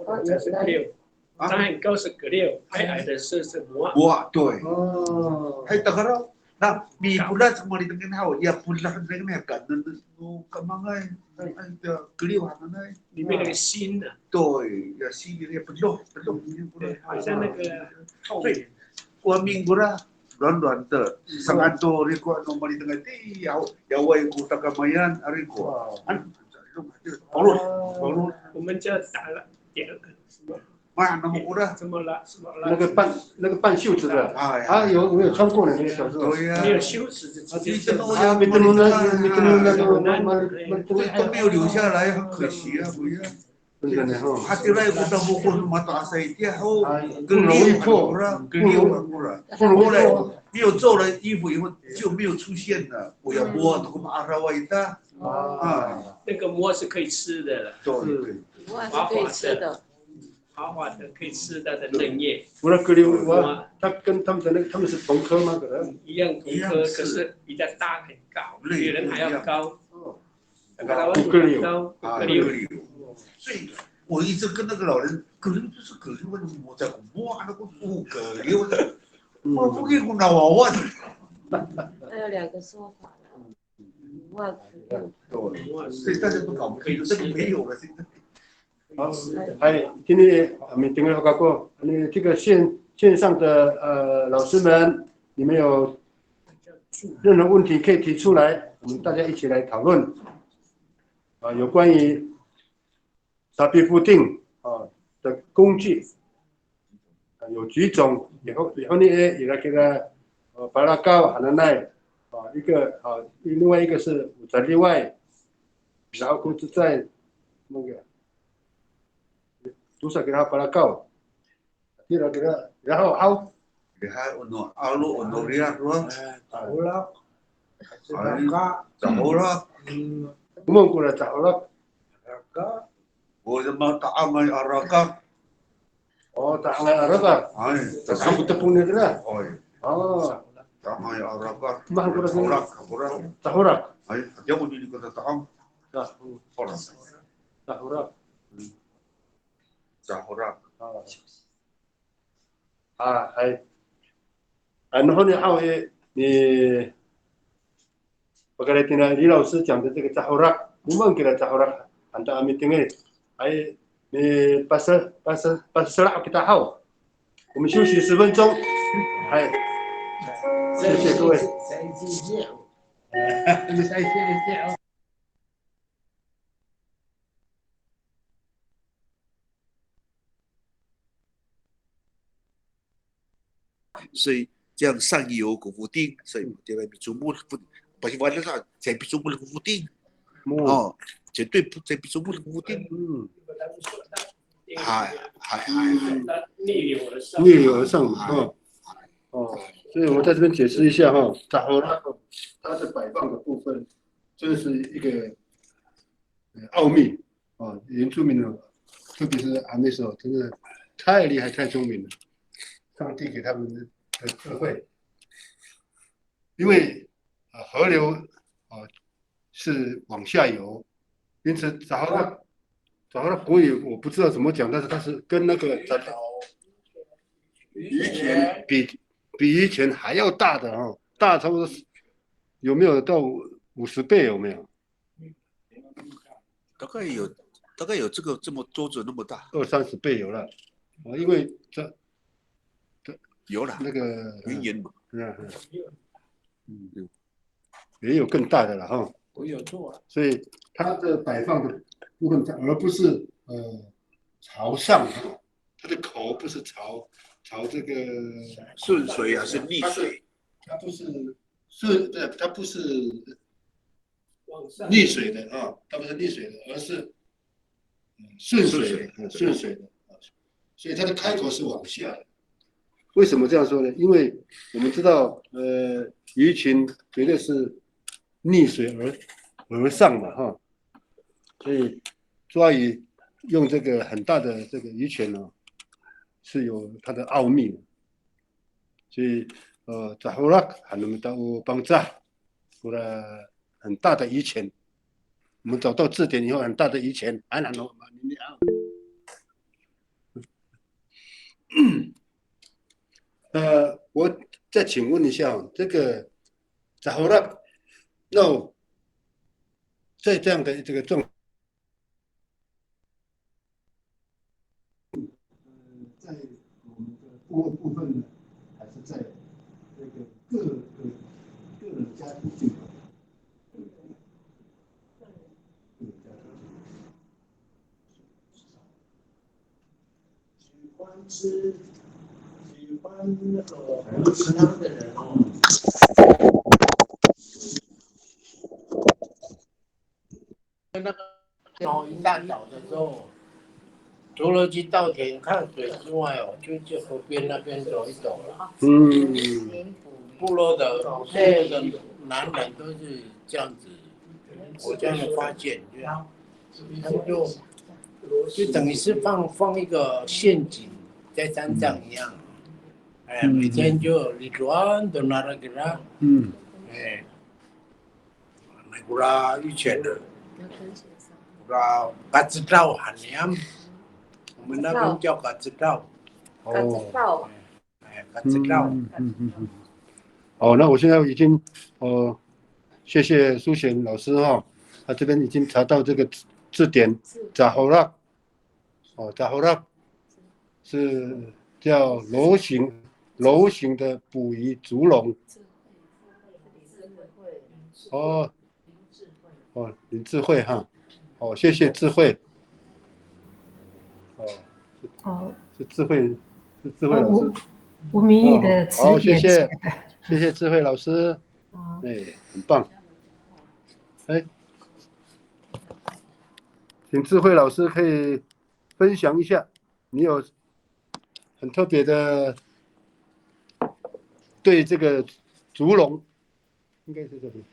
高的是六，它很高是个六，矮矮的是魔。我对， oh 还等个那你不然怎么你跟他也不然那个那个那干嘛哎，那个格里瓦那里面那个心的，对，也心里也不漏，不对，漏，好像那个后面。 我命不然。 软软的，上岸多，你过弄么里等个地，要为古大个么样，阿里过，保罗，我们就打了点了什么妈，那么过的，什么了什么了，那个半袖子的，啊有有穿过的那个小时候，对呀，没有羞耻就直接真的我啊，没得弄那都没有留下来，很可惜啊，不要。 真的哈， Hati rai kita buku mata saya dia oh 不容易做，格六了，后来没有做了衣服以后就没有出现了。我要摸这个阿拉瓦伊达啊，那个馍是可以吃的了，对， ua是可以吃的滑滑的可以吃它的嫩叶， 不然格里哇，他跟他们的那个他们是同科吗？可能一样同科，可是比较大很高，比人还要高。那个老板比较高，啊，格六。所以我一直跟那个老人，格六就是格六，为什么我在摸那个格六？我不给我拿娃娃。还有两个说法了ua 对，所以大家都搞不清楚，这个没有了现在。 好，哎，今天我们听了过，你这个线上的老师们，你们有任何问题可以提出来，我们大家一起来讨论。啊，有关于沙皮固定的工具，有几种，以后呢也来给他巴拉高海南奈一个另外一个是在另外，然后就是在那个。 Susah kira para kau. Kira-kira, ya au. Lihat untuk alu untuk lihat luar. Ulak, Cahulak. Umum kura cahulak. Boleh mau tak amai arakan. Oh, tak angai arakan. Ay, Kamu tepung ni lah. Oi, Oh, tak amai arakan. Mahal kura Cahulak, cahulak. Ay, dia pun jadi kata tak am. Orang. Cahulak. Cahulak. 哎，然后呢，还有你，我刚才听了李老师讲的这个扎胡拉，我们给他扎胡拉，安达阿米听诶，哎，你把手拉给他好，我们休息10分钟，哎，谢谢各位。所以这样上游古福丁，所以对外比祖母不是完了啦，在比祖母的古福丁，哦，绝对不在比祖母的古福丁。逆流而上。逆流而上嘛，所以我在这边解释一下哈，杂货拉它的摆放的部分，这是一个奥秘啊，原住民呢，特别是阿美手，真的太厉害、太聪明了，上帝给他们的智慧，因为河流是往下游，因此杂货拉国语我不知道怎么讲，但是它是跟那个以前比以前还要大的大差不多有没有到50倍？有没有？大概有这么桌子那么大20-30倍有了因为有了那个云岩嘛，也有更大的了哈。我有做啊。所以它的摆放的部分，而不是朝上它的口不是朝这个顺水啊，是逆水，它不是它不是往上逆水的它不是逆水的，而是顺水的所以它的开口是往下的。为什么这样说呢？因为我们知道鱼群绝对是逆水而上的所以抓鱼用这个很大的这个鱼钳是有它的奥秘的。所以在后来还能到帮助，或者很大的鱼钳，我们找到字典以后，很大的鱼钳，还能弄我再请问一下，这个在后来，那在这样的这个状况，在我们的部分呢，还是在这个个人家庭进口。喜欢那个很吃汤的人那个一大早的时候，除了去稻田看水之外就去河边那边走一走了。部落的所有的男人都是这样子，我这样的发现，他们就等于是放一个陷阱在山上一样。每天就ritual都拿了给他，那个啦以前的，啦嘎子稻很凉，我们那边叫嘎子稻。嘎子稻。嘎子稻。那我现在已经谢谢苏贤老师他这边已经查到这个字典，扎后拉，扎后拉是叫柔形的捕鱼竹笼。林智慧谢谢智慧。是智慧老师。吴明义的词典。谢谢智慧老师。很棒。请智慧老师可以分享一下，你有很特别的对这个竹笼，应该是这里。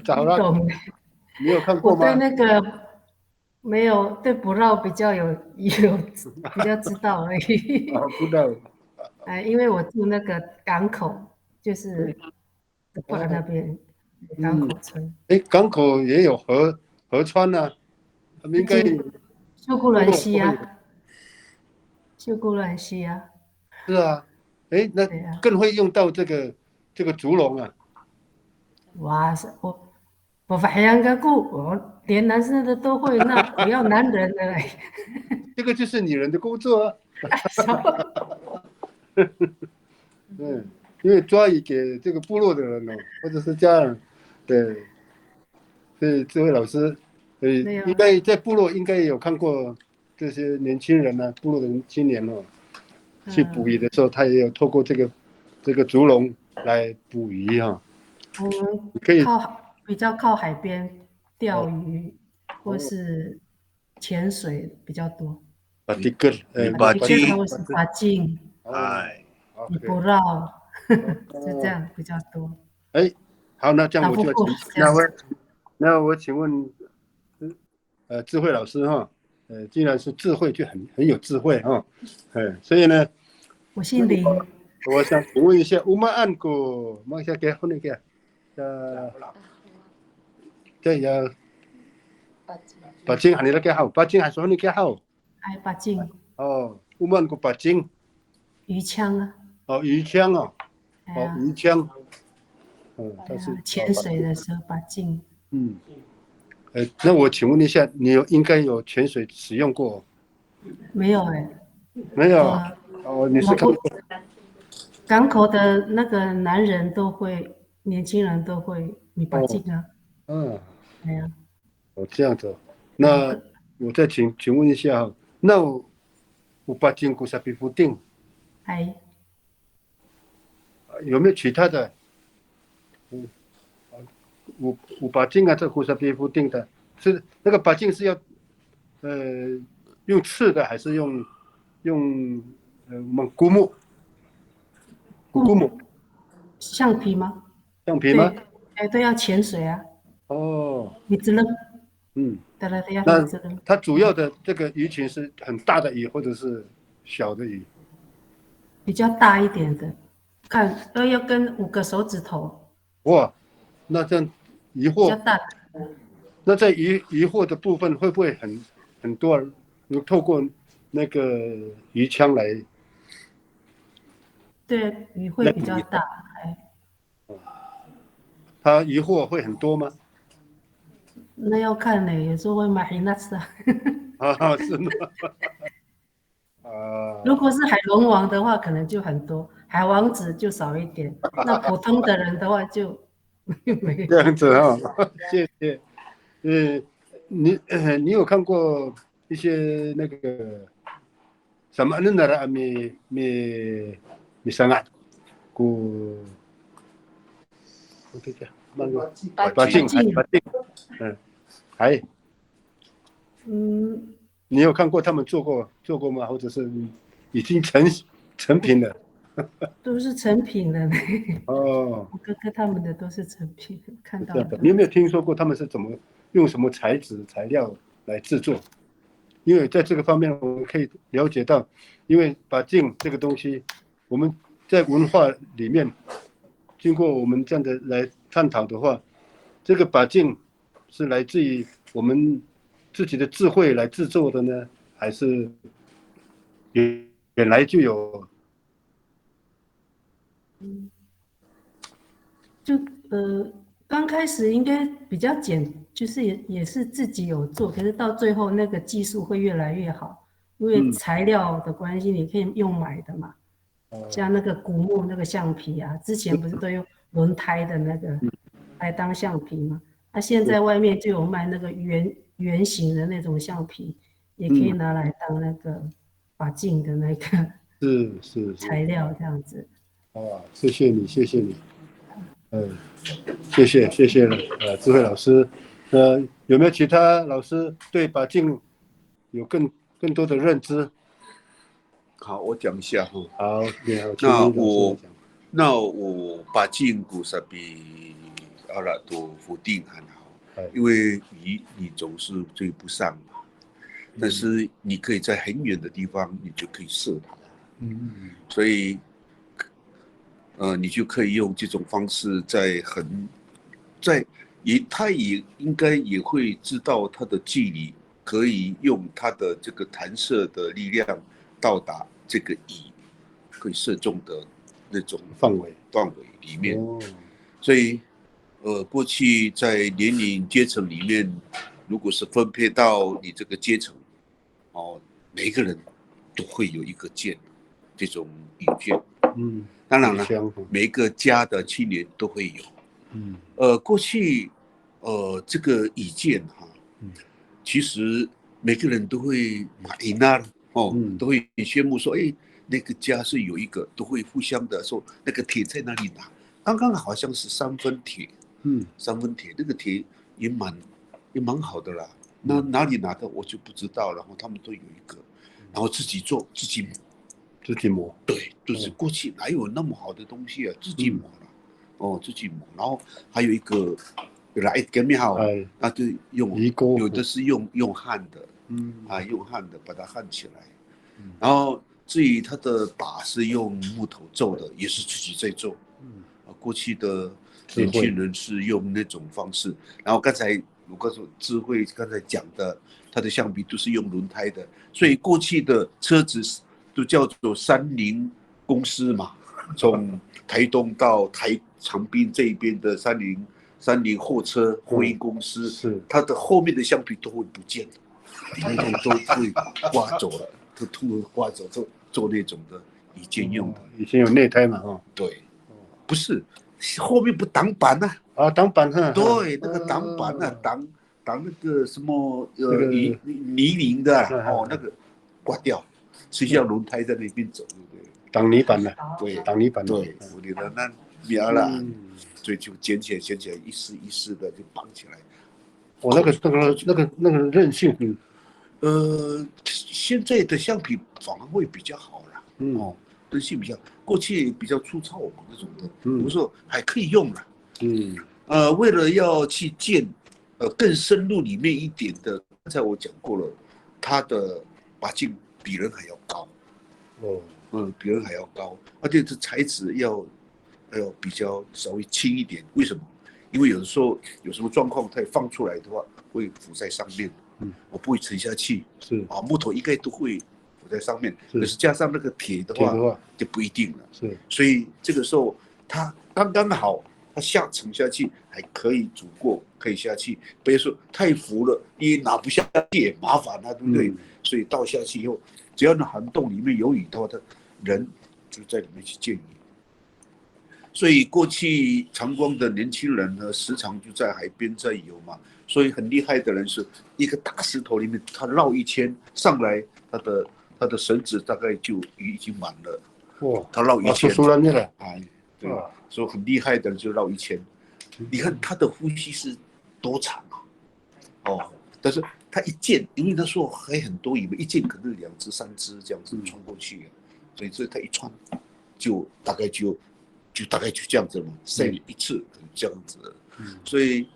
找了，你有看过吗？我对那个没有，对捕捞比较比较知道而已。知道。因为我住那个港口，就是不然那边港口村。港口也有河川啊，他们应该。秀姑峦溪啊，秀姑峦溪啊。是啊，那更会用到这个竹笼啊。哇塞，我发现我连男生的都会，那不要男人的这个就是女人的工作啊。因为抓鱼给这个部落的人或者是家人，对，所以这位老师，应该在部落应该也有看过这些年轻人部落的青年去捕鱼的时候，他也有透过这个竹笼来捕鱼我们比较靠海边钓鱼，或是潜水比较多。把地根，把地地根会是把镜，哎，你不绕，是这样比较多。哎，好，那这样我就要请，那我请问，智慧老师哈，既然是智慧，就很有智慧哈，所以呢，我姓林，我想请问一下，乌马安古，马下给后那个，这要把镜喊你那个好，把镜还说你个好，哎，把镜，哦，乌马安古把镜，鱼枪啊，哦，鱼枪哦，哎鱼枪，它是潜水的时候把镜，那我请问一下，你应该有潜水使用过？没有哎，没有。哦，你是看过？港口的那个男人都会，年轻人都会你把镜啊。哎呀。这样子。那我再请问一下，那我把镜骨啥皮肤定？哎。有没有其他的？我把镜啊，这骨啥皮肤定的，是那个把镜是要用刺的还是用我们菇木？菇木？橡皮吗？橡皮吗？哎，都要潜水啊。哦。你只能。那它主要的这个鱼群是很大的鱼，或者是小的鱼？比较大一点的，看要跟5个手指头。哇，那这样渔获比较大。那在渔获的部分会不会很多？透过那个鱼枪来？对，鱼会比较大。它渔获会很多吗？那要看呢，有时候会买那次啊。是吗？如果是海龙王的话，可能就很多；海王子就少一点。那普通的人的话就没有。这样子啊，谢谢。你有看过一些那个什么那的米sangat ku把镜，你有看过他们做过吗？或者是已经成品了？都是成品的呢。哦，我哥哥他们的都是成品，看到的。你有没有听说过他们是怎么用什么材料来制作？因为在这个方面，我们可以了解到，因为把镜这个东西，我们在文化里面，经过我们这样的来探讨的话，这个把镜是来自于我们自己的智慧来制作的呢，还是原来就有？就刚开始应该比较就是也是自己有做，可是到最后那个技术会越来越好，因为材料的关系，你可以用买的嘛，像那个古木那个橡皮啊，之前不是都用轮胎的那个来当橡皮吗？那现在外面就有卖那个圆形的那种橡皮，也可以拿来当那个把镜的那个材料这样子。谢谢你，谢谢你。谢谢智慧老师。有没有其他老师对把镜有更多的认知？好，我讲一下哈。好，那我把镜骨啥比阿拉多否定很好，因为你总是追不上嘛，但是你可以在很远的地方，你就可以射它。所以。你就可以用这种方式他也应该也会知道它的距离，可以用它的这个弹射的力量到达这个乙可以射中的那种范围里面。所以过去在年龄阶层里面，如果是分配到你这个阶层，每个人都会有一个剑，这种乙剑。当然了，每个家的青年都会有。过去，这个乙剑哈，其实每个人都会买那都会宣布说，那个家是有一个，都会互相的说那个铁在哪里拿。刚刚好像是3分铁，3分铁，那个铁也蛮好的啦。那哪里拿的我就不知道，然后他们都有一个，然后自己做自己磨，自己磨。对，就是过去哪有那么好的东西啊，自己磨了，哦，自己磨，然后还有一个来一个面好，那就用移锅，有的是用焊的，用焊的把它焊起来，然后至于它的把是用木头做的，也是自己在做，过去的年轻人是用那种方式，然后刚才我告诉智慧刚才讲的，它的橡皮都是用轮胎的，所以过去的车子都叫做30公司嘛，从台东到长滨这一边的30货车货运公司，是它的后面的橡皮都会不见了，都会刮走了，都通通刮走，做那种的以前用的，以前有内胎嘛，对，不是后面不挡板啊，挡板对，那个挡板啊，挡那个什么泥泞的那个刮掉，是像轮胎在那边走，对不对？挡泥板了，对，挡泥板，对，你的那苗了，所以就捡起来，一丝的就绑起来。那个韧性，现在的橡皮反而会比较好了，韧性比较，过去比较粗糙嘛那种的，不是说还可以用了，为了要去建，更深入里面一点的，刚才我讲过了，它的把劲比人还要高，比人还要高，而且这材质要比较稍微轻一点，为什么？因为有的时候有什么状况，它放出来的话会浮在上面，我不会沉下去，木头应该都会浮在上面，可是加上那个铁的话就不一定了，所以这个时候它刚刚好，它沉下去还可以煮过，可以下去，不要说太浮了，你拿不下去也麻烦了，对不对？所以倒下去以后，只要那涵洞里面有雨的话，它人就在里面去建鱼。所以过去长光的年轻人呢，时常就在海边在游嘛。所以很厉害的人是一个大石头里面，他绕一圈上来，他的绳子大概就鱼已经满了。哇！他绕一圈。对，所以很厉害的人就绕一圈。你看他的呼吸是多长啊！但是他一箭，因为他说还很多鱼嘛，一箭可能2只3只这样子穿过去，所以他一穿就大概就这样子嘛，晒一次这样子，所以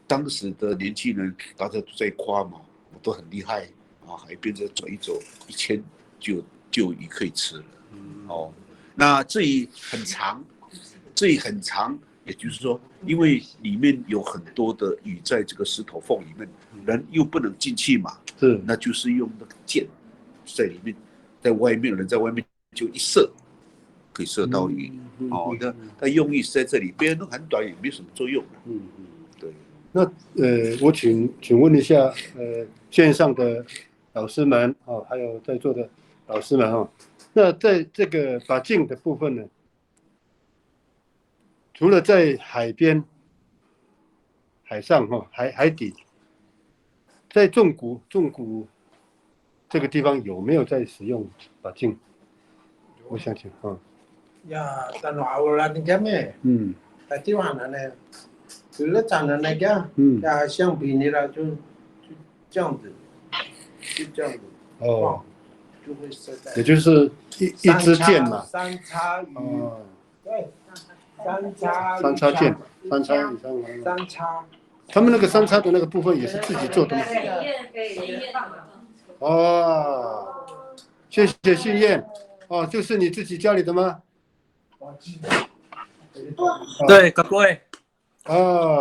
当时的年轻人大家都在夸嘛，我都很厉害啊，海边再走一走，1000就有鱼可以吃了，那这里很长，也就是说，因为里面有很多的鱼在这个石头缝里面，人又不能进去嘛，那就是用那个箭在里面，在外面人在外面就一射。可以射到鱼，它用意是在这里，别人都很短，也没什么作用。对。那我请问一下，线上的老师们还有在座的老师们那在这个把镜的部分呢，除了在海边、海上海底，在纵谷这个地方有没有在使用把镜？我想请Ya, tanah awalan ni kami. Tadi mana ni? Bila tanah ni kan, ya 橡皮泥了就这样子，就会射在。也就是一支箭嘛。三叉鱼。对，三叉箭，三叉以上。三叉。他们那个三叉的那个部分也是自己做的吗？谢谢信燕。就是你自己家里的吗？对，各位。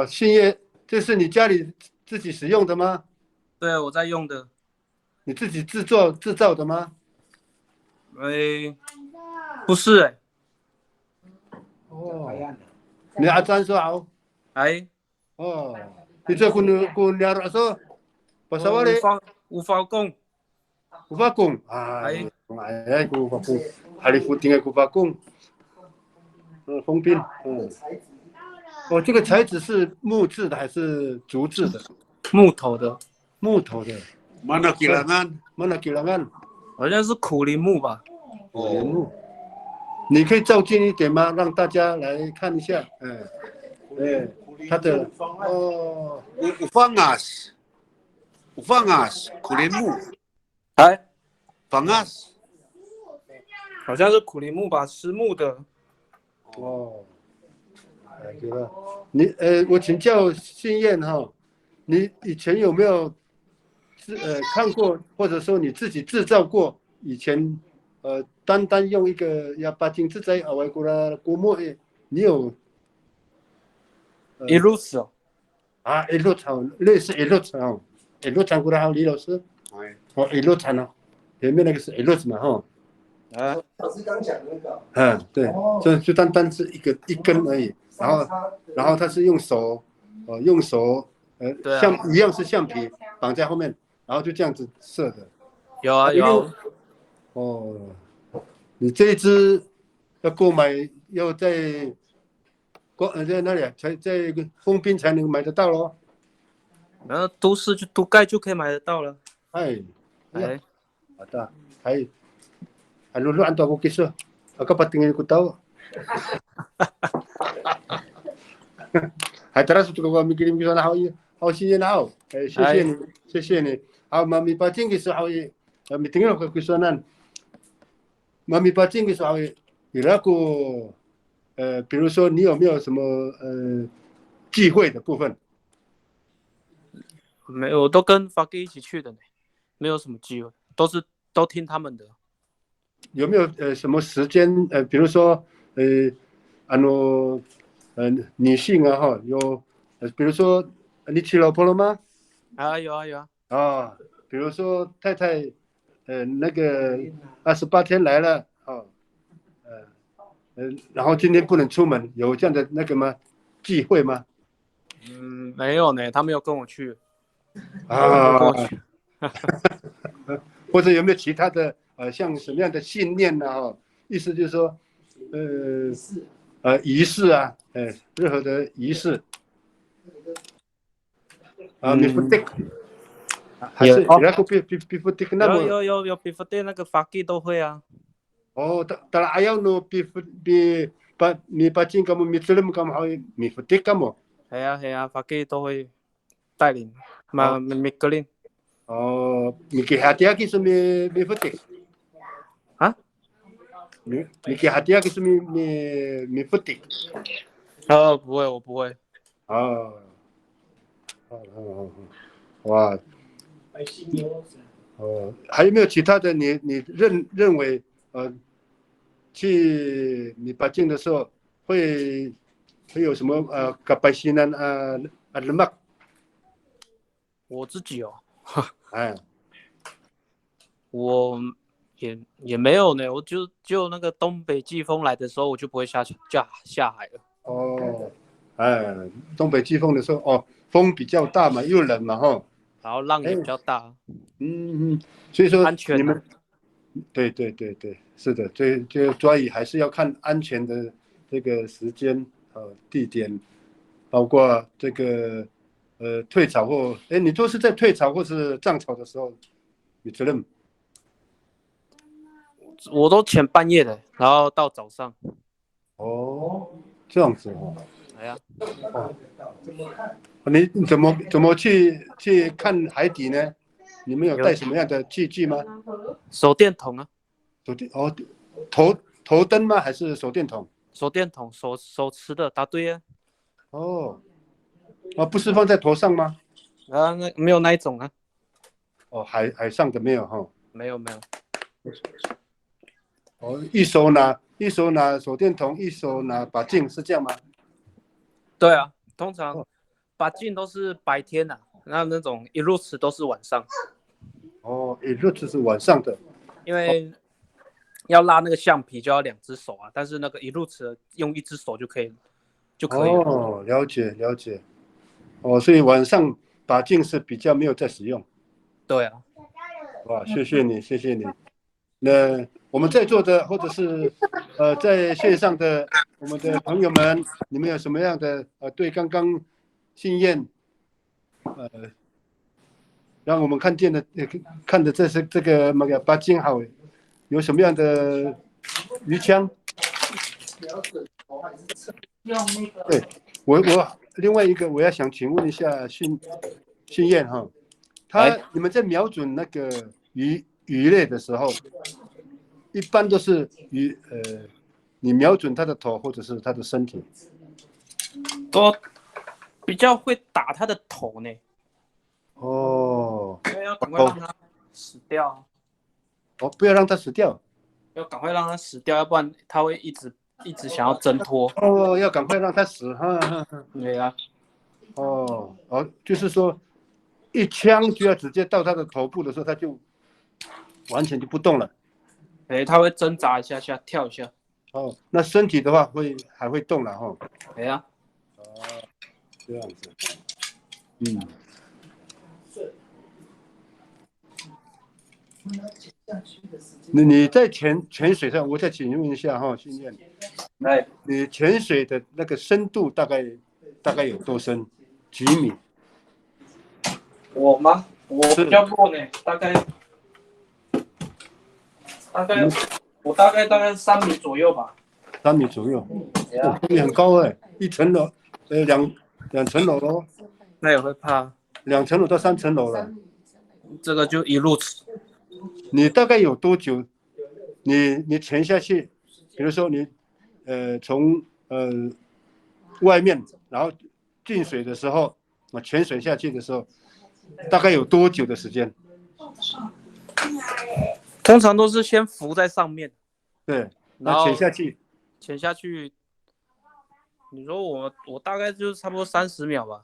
信燕，这是你家里自己使用的吗？对，我在用的。你自己制造的吗？不是你阿詹说好。你这kun nyara so pasawal ufa kong. Ufa kong. Ufa kong. Halifuting ufa kong. 封冰。这个材质是木质的还是竹制的？木头的。Mana kilangan？ 好像是苦林木吧。苦林木。你可以照近一点吗？让大家来看一下。它的，Fangas 苦莲木，哎， Fangas 好像是苦林木吧，实木的。哦，对了，我请教信燕哈，你以前有没有看过，或者说你自己制造过？以前单单用一个哑巴金制在外国的锅末，你有？一路子哦。啊，一路厂类似一路厂，一路厂过来好，李老师。一路厂哦，前面那个是一路子嘛哈。老师刚讲那个。对，就单单是一根而已，然后它是用手一样是橡皮绑在后面，然后就这样子射的。有啊有啊。哦，你这一支要购买要在那里在丰滨才能买得到咯。然后都市就都盖就可以买得到了。哎，好的，还luluan to ako kiso. Ako patingin ko tao. 还terus untuk kami kirim ke sana好谢谢你好，谢谢你。好，mami pacing ke so kami tinggal ke sana. mami pacing ke so kira aku 比如说你有没有什么忌讳的部分？没有，我都跟法给一起去的呢，没有什么忌讳，都听他们的。有没有什么时间比如说女性啊哈有比如说你娶老婆了吗？有啊。啊，比如说太太那个28天来了然后今天不能出门，有这样的那个吗？忌讳吗？没有呢，他没有跟我去。或者有没有其他的像什么样的信念呢？意思就是说仪式啊，任何的仪式你不对，还是那个比不对那么有比不对那个法给都会啊。但ayaw no mi pacing kamu Muslim kamu hay mi futik kamu。系啊，法给都会带领每个人。mi hati-hati so mi futik。mi hati-hati so mi futik。不会，我不会。哇。还有没有其他的？你认为去你拔镜的时候会有什么kepastian lemak？ 我自己哦，我也没有呢，我就那个东北季风来的时候，我就不会下海了。东北季风的时候风比较大嘛，又冷嘛哈。然后浪也比较大。所以说安全你们对，是的，这抓鱼还是要看安全的这个时间地点，包括这个退潮或你都是在退潮或是涨潮的时候，你责任？我都前半夜的，然后到早上。这样子哎呀。你怎么去看海底呢？你们有带什么样的器具吗？手电筒啊。手电头灯吗？还是手电筒？手电筒，手持的，答对啊。不是放在头上吗？那没有那一种啊。海上的没有哈。没有。一手拿手电筒，一手拿把镜，是这样吗？对啊，通常把镜都是白天啊，那种一路池都是晚上。一路池是晚上的。因为要拉那个橡皮就要2只手啊，但是那个一路池用1只手就可以了。了解。所以晚上把镜是比较没有在使用。对啊。哇，谢谢你。那我们在座的或者是在线上的我们的朋友们，你们有什么样的对刚刚信燕让我们看见的这个那个八金好有什么样的鱼枪？对，我另外一个我要想请问一下信燕哈，你们在瞄准那个鱼类的时候，一般都是你瞄准它的头或者是它的身体。都比较会打它的头呢。哦。因为要赶快让它死掉。哦，不要让它死掉。要赶快让它死掉，要不然它会一直想要挣脱。哦，要赶快让它死，对啊。就是说，一枪就要直接到它的头部的时候，它就完全就不动了。它会挣扎一下下，跳一下。哦，那身体的话还会动了哈。对啊。这样子。你在潜水上，我再请问一下哈，训练。你潜水的那个深度大概有多深？几米？我吗？我比较弱呢，大概我大概3米左右吧。3米左右。你很高1层楼，两层楼咯。那也会怕。2层楼到3层楼了。这个就一路吃。你大概有多久？你潜下去，比如说你从外面然后进水的时候，潜水下去的时候，大概有多久的时间？通常都是先浮在上面。对，然后潜下去。你说我大概就是差不多30秒吧。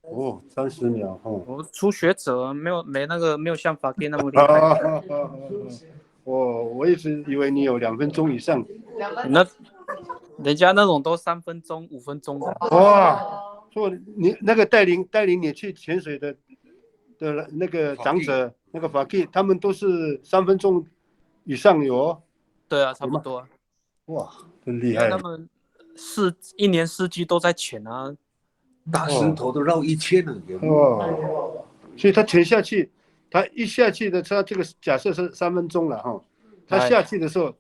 哦，30秒哦。我初学者没有像法给那么厉害。我一直以为你有2分钟以上。那人家那种都3分钟、5分钟的。哇，说你那个带领你去潜水的那个长者，那个法给，他们都是3分钟以上有哦。对啊，差不多。哇，真厉害。他们一年4季都在潜啊。大石头都绕1000了。所以他潜下去，他一下去的，他这个假设是3分钟了哈。他下去的时候，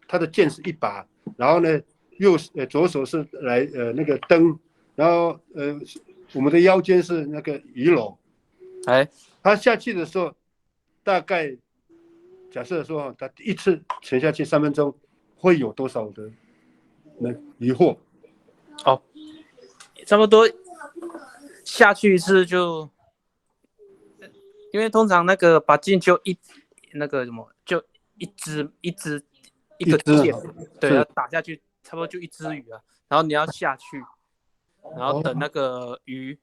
他的剑是一把，然后呢，左手是那个灯，然后我们的腰间是那个鱼篓。他下去的时候，大概假设说他一次潜下去3分钟，会有多少的渔获？差不多下去一次就，因为通常那个把劲就一个箭，对，要打下去，差不多就1只鱼啊。然后你要下去，然后等那个鱼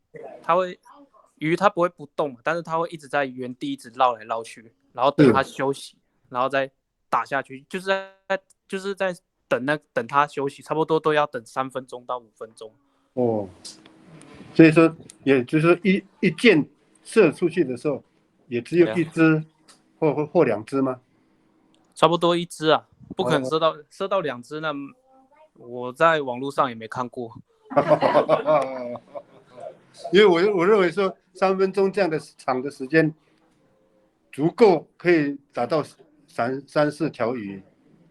它不会不动，但是它会一直在原地一直绕来绕去，然后等它休息，然后再打下去，就是在等它休息，差不多都要等3分钟到5分钟。所以说，也就是说一箭射出去的时候，也只有1只或2只吗？差不多1只啊，不可能射到2只，那我在网络上也没看过。因为我认为说3分钟这样的长的时间，足够可以打到3、4条鱼，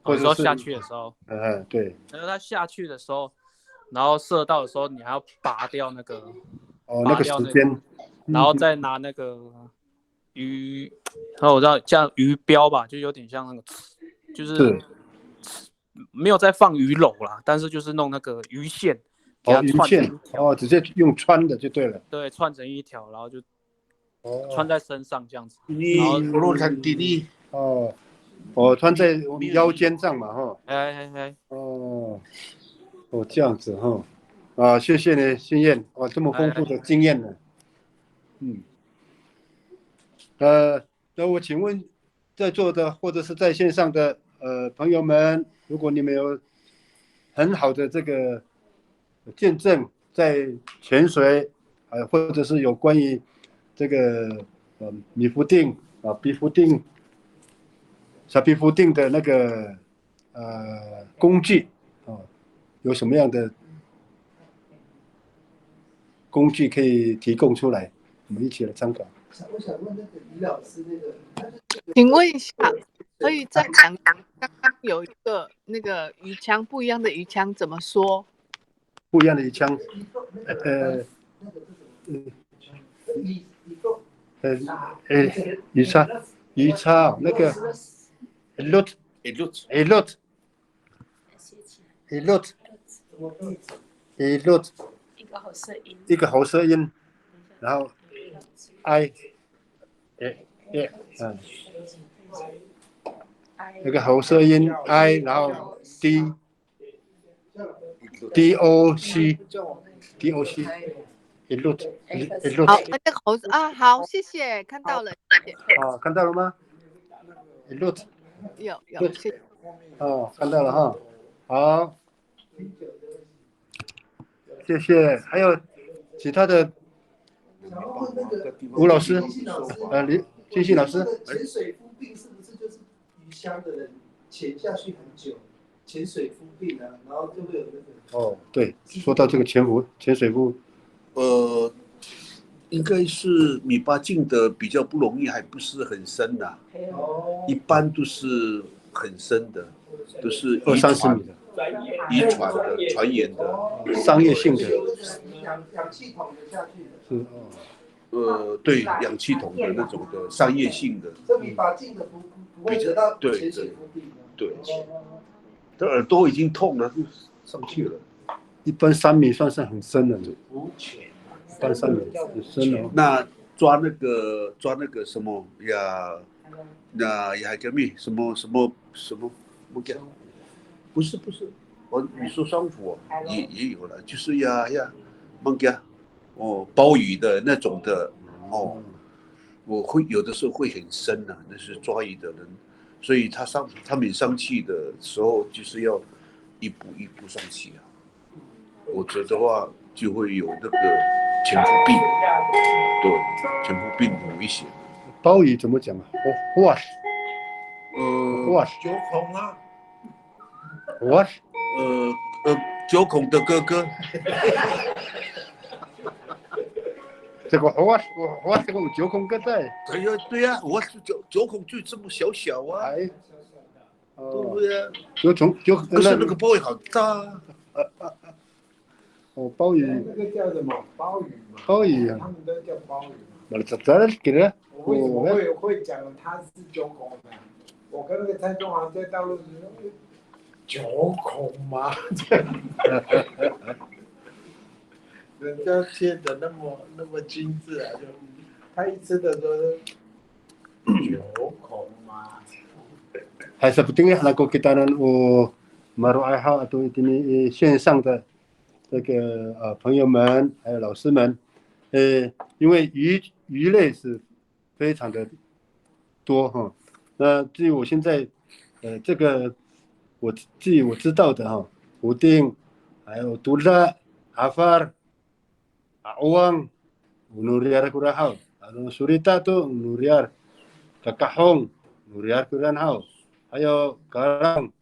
或者是下去的时候。对。然后它下去的时候。然后射到的时候，你还要拔掉那个那个时间，然后再拿那个鱼，然后我知道叫鱼标吧，就有点像那个，就是没有再放鱼篓啦，但是就是弄那个鱼线，给它串成一条，直接用穿的就对了。对，串成一条，然后就穿在身上这样子。然后穿在腰间上嘛，哈。这样子哈，谢谢你，心燕，这么丰富的经验呢。那我请问在座的或者是在线上的朋友们，如果你们有很好的这个见证，在潜水或者是有关于这个米福定比福定、小比福定的那个工具有什么样的工具可以提供出来？我们一起来参考。我想问那个李老师，请问一下，可以再讲刚刚有一个那个鱼枪不一样的鱼枪怎么说？不一样的鱼枪，你说鱼叉那个 lot 一个喉舌音，然后 i 那个喉舌音 i， 然后 doc 一路好，那个猴子啊，好，谢谢，看到了，谢谢。哦，看到了吗？一路有，谢谢。哦，看到了哈，好，谢谢。还有其他的吴老师，李金信老师，潜水夫病是不是就是鱼虾的人潜下去很久，潜水夫病啊，然后就会有那个。哦，对，说到这个潜水夫，应该是米八进的比较不容易，还不是很深的、一般都是很深的，都是20-30米的，遗传的、传言的、商业性的，氧气筒的下去的。是对，氧气筒的那种的商业性的。这米八进的不会得到潜水夫病。对，这耳朵已经痛了，就上去了。一般3米算是很深的，浮潜。一般3米很深了。那抓那个什么呀？那也还叫咩？什么？不叫？不是，你说双斧也有了，就是呀，孟家鲍鱼的那种的我会有的时候会很深啊，那是抓鱼的人，所以他们上去的时候就是要一步一步上去啊，否则的话就会有那个潜伏病，对，潜伏病很危险。鲍鱼怎么讲啊？wash， 九孔啊 ，wash， 九孔的哥哥。这个我这个9孔哥在。对呀，我九孔就这么小啊。哎，对呀。可是那个鲍鱼好大。鲍鱼。那个叫什么？鲍鱼嘛。鲍鱼啊。他们都叫鲍鱼。我为什么会讲他是9孔的？我跟那个蔡中华在大陆时9孔嘛，人家切的那么精致啊，就他一吃的时候9孔嘛。还是不定呀，那个kita maru'aiha atau ini 线上的这个朋友们还有老师们，因为鱼类是非常的多哈。那至于我现在这个我知道的哈，布丁还有杜拉、阿法尔、阿旺、Nuriar kurahau, surita tu Nuriar kakahong, Nuriar kuranhau, ayo garang,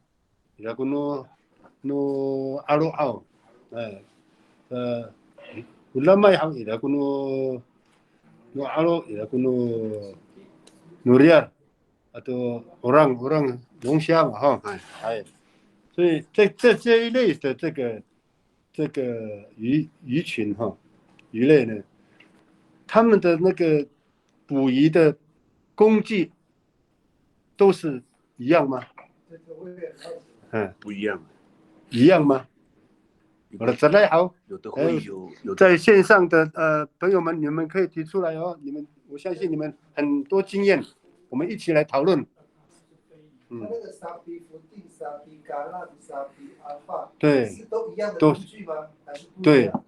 ila kuno no aluau, ulama yang ila kuno no alu, ila kuno Nuriar atau orang 龙虾嘛哈，所以这一类的这个鱼群哈，鱼类呢，他们的那个捕鱼的工具都是一样吗？不一样。一样吗？好了，再来好。有的会有在线上的朋友们，你们可以提出来哦。我相信你们很多经验，我们一起来讨论。那个沙皮福定、沙皮橄榄、沙皮阿法，对，是都一样的工具吗？还是不一对样？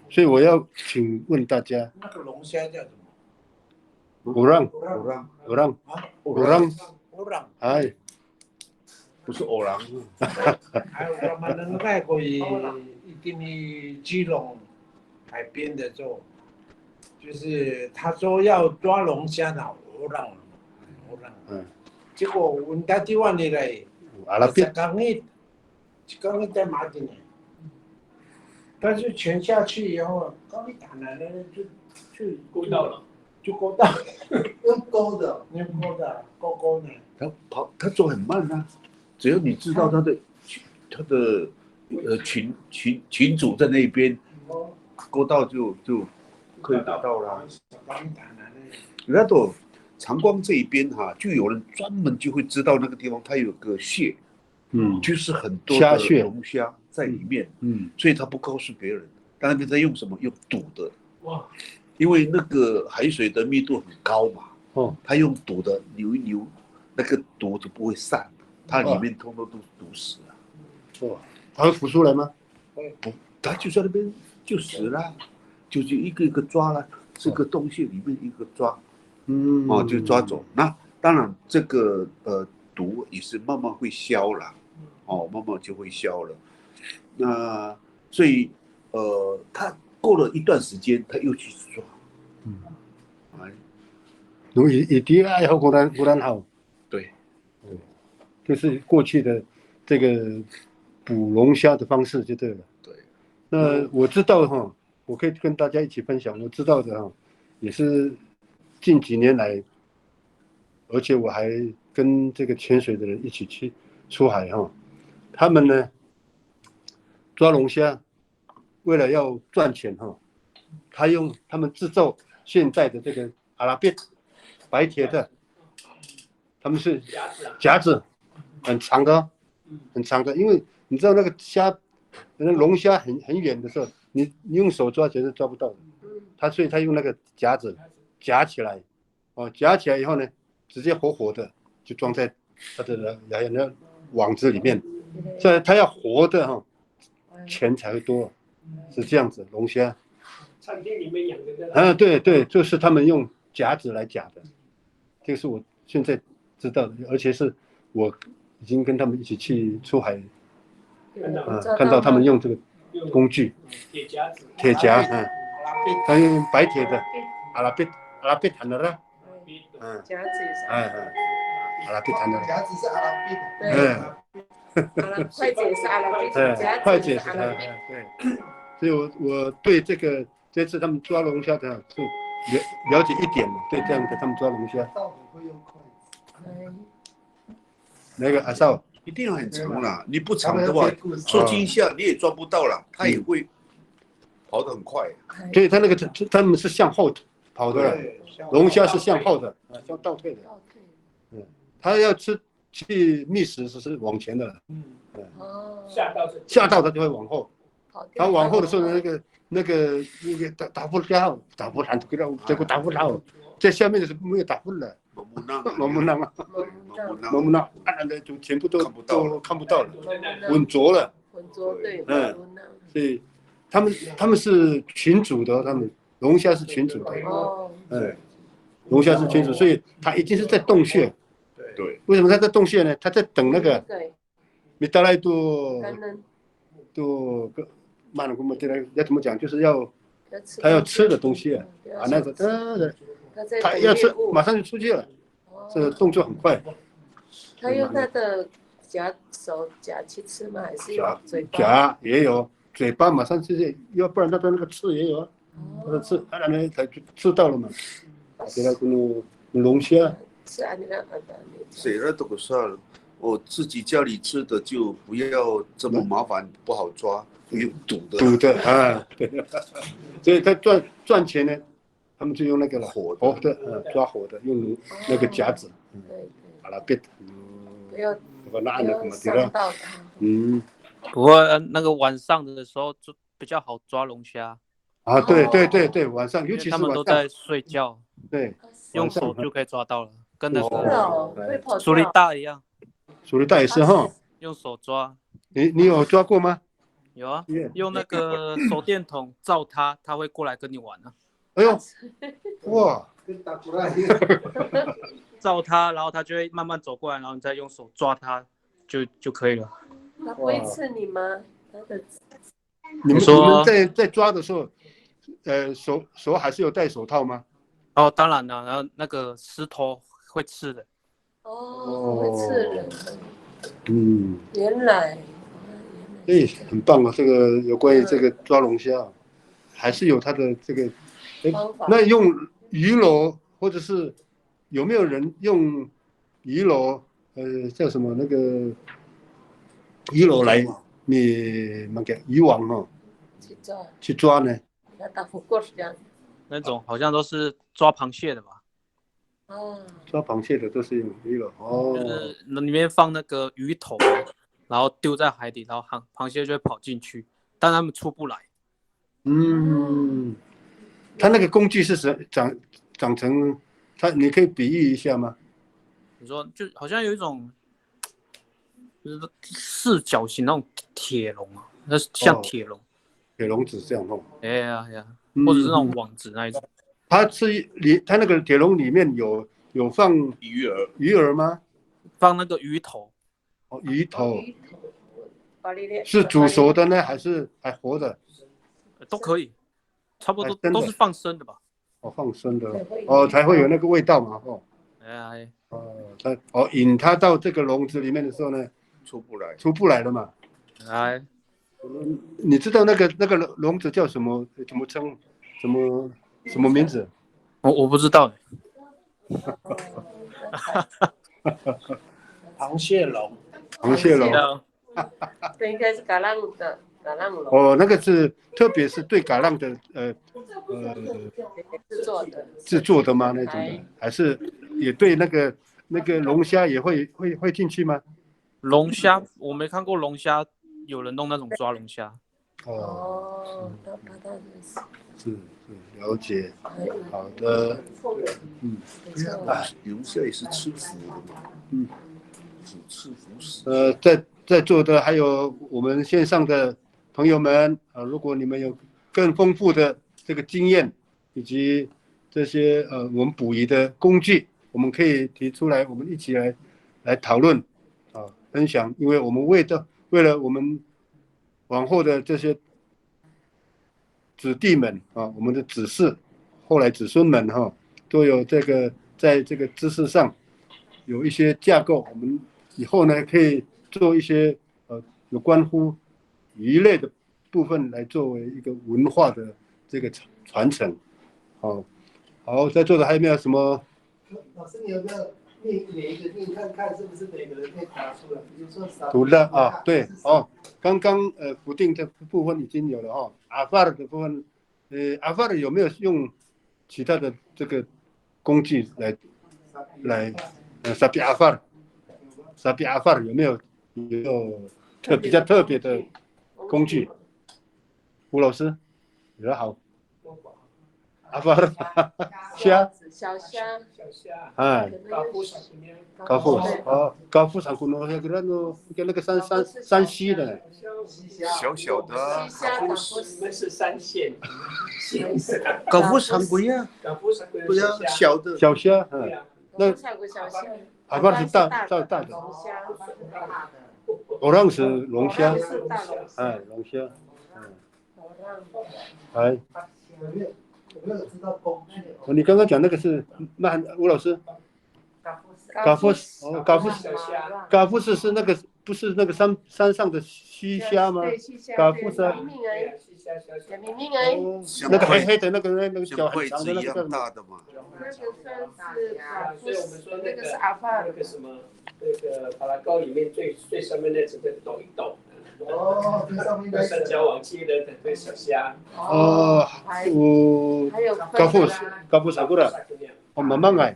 所以我要请问大家，那个龙虾叫什么？orang，哎，不是偶然。还有我们能外国一定的基隆海边的时候，就是他说要抓龙虾的orang，结果我们台湾的嘞，刚一在马丁呢，但是潜下去以后，刚一打来了就勾到了，用钩的，钩呢。它走很慢啊，只要你知道它的群主在那边，勾到就可以打到啦。那都长光这一边哈，就有人专门就会知道那个地方它有个穴，就是很多的龙虾在里面，所以他不告诉别人，但那边在用什么？用堵的，哇，因为那个海水的密度很高嘛，他用堵的扭一扭，那个毒就不会散，它里面通通都毒死了。哇，它会浮出来吗？不，它就在那边就死了，就一个一个抓了，这个洞穴里面一个抓，就抓走。那当然这个毒也是慢慢会消了，慢慢就会消了。那所以他过了一段时间，他又去抓，如果以第二爱好果然好，对，就是过去的这个捕龙虾的方式就对了。对，那我知道哈，我可以跟大家一起分享，我知道的哈，也是近几年来，而且我还跟这个潜水的人一起去出海哈，他们呢抓龙虾，为了要赚钱哈，他们制造现在的这个阿拉贝白铁的，他们是夹子很长的，很长的，因为你知道那个龙虾很远的时候，你用手抓绝对抓不到的，所以他用那个夹子夹起来，夹起来以后呢，直接活活的就装在他的那网子里面，所以他要活的哈，钱才会多，是这样子。龙虾，餐厅里面养的对，就是他们用夹子来夹的，这个是我现在知道的，而且是我已经跟他们一起去出海，看到他们用这个工具，铁夹，他用白铁的，阿拉贝谈的啦，夹子也是，阿拉贝谈的，夹子是阿拉贝的，筷子也是阿拉贝，筷子也是对，所以我对这次他们抓龙虾的是了解一点，对这样的他们抓龙虾。会用筷子。那个阿少一定要很长啦，你不长的话，受惊吓你也抓不到了，它也会跑得很快。所以他们是向后跑的了，龙虾是向后的，向倒退的。他要去觅食是往前的，吓到他就会往后，他往后的时候那个打不了，结果打不了，在下面的是没有打不了。蒙木浪，就全部都看不到了，浑浊了。对，所以他们是群主的，他们龙虾是群主的，龙虾是群主，所以他一定是在洞穴。对，为什么他在洞穴呢？他在等那个米达莱多慢了，要怎么讲？就是他要吃的东西那个他要吃，马上就出去了，这个动作很快。他用他的手夹去吃吗？还是用嘴巴？夹也有，嘴巴马上就是，要不然他的那个刺也有啊，他的刺，他才吃到了嘛。给他龙虾。是啊，谁了都不算了，我自己家里吃的就不要这么麻烦，不好抓，用堵的对，所以他赚钱呢。他们就用那个火的，抓火的，用那个夹子，把它别，不要伤到不过那个晚上的时候就比较好抓龙虾。对，晚上尤其是他们都在睡觉，对，用手就可以抓到了，跟那个鼠力大一样。鼠力大也是哈，用手抓。你有抓过吗？有啊，用那个手电筒照它，它会过来跟你玩啊。哎呦，哇，跟打鼓一样，照它，然后它就会慢慢走过来，然后你再用手抓它，就可以了。它不会刺你吗？你们在抓的时候，手还是有戴手套吗？当然了，然后那个石头会刺的。会刺人。原来。很棒啊！这个有关于这个抓龙虾，还是有它的这个。那用鱼篓或者是有没有人用鱼篓？叫什么那个鱼篓来你那个渔网去抓呢？打不过是这样。那种好像都是抓螃蟹的吧？哦，抓螃蟹的都是用鱼篓哦，就是里面放那个鱼头，然后丢在海底，然后螃蟹就会跑进去，但它们出不来。嗯，它那个工具是长成，你可以比喻一下吗？你说就好像有一种就是四角形那种铁笼啊，那是像铁笼，铁笼子这样弄。哎呀呀，或者是那种网子那一种。它那个铁笼里面有放鱼饵吗？放那个鱼头。哦，鱼头是煮熟的呢，还是还活的？都可以，差不多都是放生的吧？哦，放生的哦，才会有那个味道嘛，哦。哎，引它到这个笼子里面的时候呢，出不来了嘛。哎，你知道那个笼子叫什么称？什么名字？我不知道。螃蟹笼。螃蟹笼。这应该是橄榄笼。哦，那个是特别是对橄榄的制作的吗？那种的，还是也对那个龙虾也会进去吗？龙虾我没看过龙虾有人弄那种抓龙虾。哦，是了解，好的，龙虾也是吃腐的嘛，吃腐死。在座的还有我们线上的朋友们如果你们有更丰富的这个经验，以及这些我们捕鱼的工具，我们可以提出来，我们一起来讨论分享，因为我们为了我们往后的这些子弟们我们的子嗣，后来子孙们都有这个在这个知识上有一些架构，我们以后呢可以做一些有关乎鱼类的部分来作为一个文化的这个传承。好，在座的还有没有什么？老师，你有没有念一个念看看，是不是每个人可以答出来？比如说读的对刚刚否定这部分已经有了阿法尔的部分，阿法尔有没有用其他的这个工具来萨比阿法尔有没有比较特别的工具？吴老师，你好。阿法尔虾，小虾，高富上古诺那个山西的，小的那是三线，高富上不呀？不要小的小虾，那阿法尔是大的，我让是龙虾，龙虾，有没有知道工具？你刚刚讲那个是吴老师，嘎夫是那个不是那个山上的溪虾吗？嘎夫是那个黑黑的那个脚很长的那个大的嘛。所以我们说那个是阿法那个什么那个巴拉糕里面最上面那只的抖一抖。最上面的三角网期的对小虾。还有高夫啥过的？慢慢来。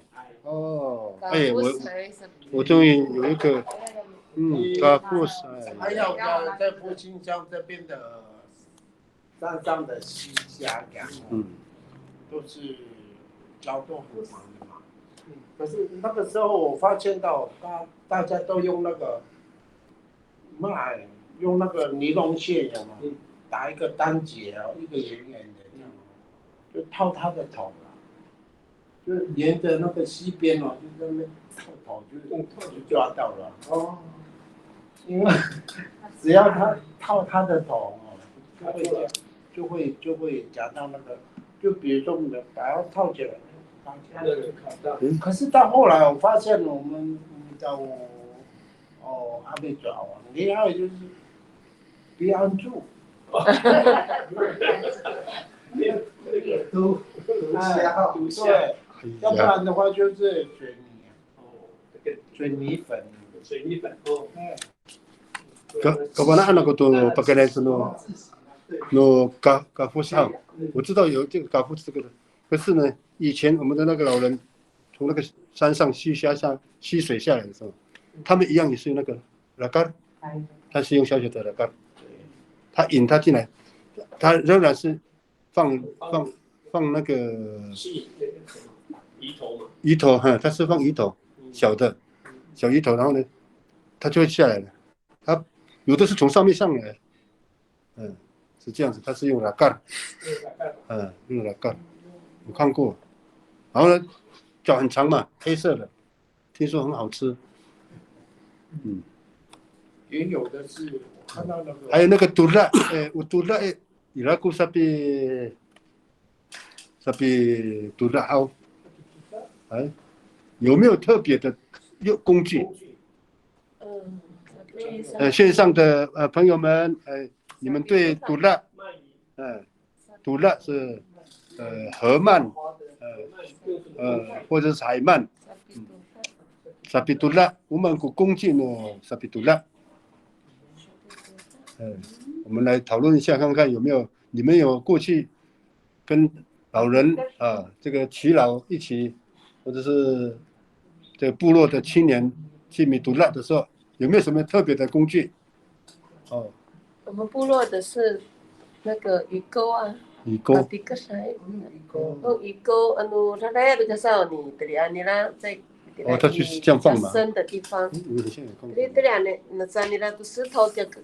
我终于有一个，高夫还有在复兴乡这边的山上的溪虾港，都是交通很忙的嘛。可是那个时候我发现到大家都用那个用那个尼龙线打一个单节一个圆圆的这样，就套他的头就沿着那个溪边就在那边套头，就抓到了。因为只要他套他的头就会夹到那个，就比如说我们把它套起来，可是到后来我发现我们到阿贝爪王厉害就是别安住。毒虾，要不然的话就是水泥粉。Kapan anak itu pakai itu no kafu sao？我知道有这个kafu这个可是呢，以前我们的那个老人从那个山上吸水下来的时候，他们一样也是用那个拉杆，他是用小小的拉杆，他引他进来，他仍然是放那个鱼头嘛，鱼头哈，他是放鱼头小鱼头，然后呢，它就会下来了。它有的是从上面上来，是这样子，它是用拉杆，用拉杆，我看过。然后呢，脚很长嘛，黑色的，听说很好吃。也有的是我看到那个，还有那个杜拉，我杜拉伊拉古sapi杜拉奥，有没有特别的工具？线上的朋友们，你们对杜拉，杜拉是河鳗，或者是海鳗，sapi杜拉，我们古工具呢，sapi杜拉。我们来讨论一下，看看有没有你们有过去跟老人这个耆老一起，或者是这个部落的青年去米杜拉的时候，有没有什么特别的工具？我们部落的是那个鱼钩啊，鱼钩。鱼钩谁？鱼钩，它那比较少你这里啊，你那在。它就是这样放嘛。深的地方。这两呢，那在你那个石头就给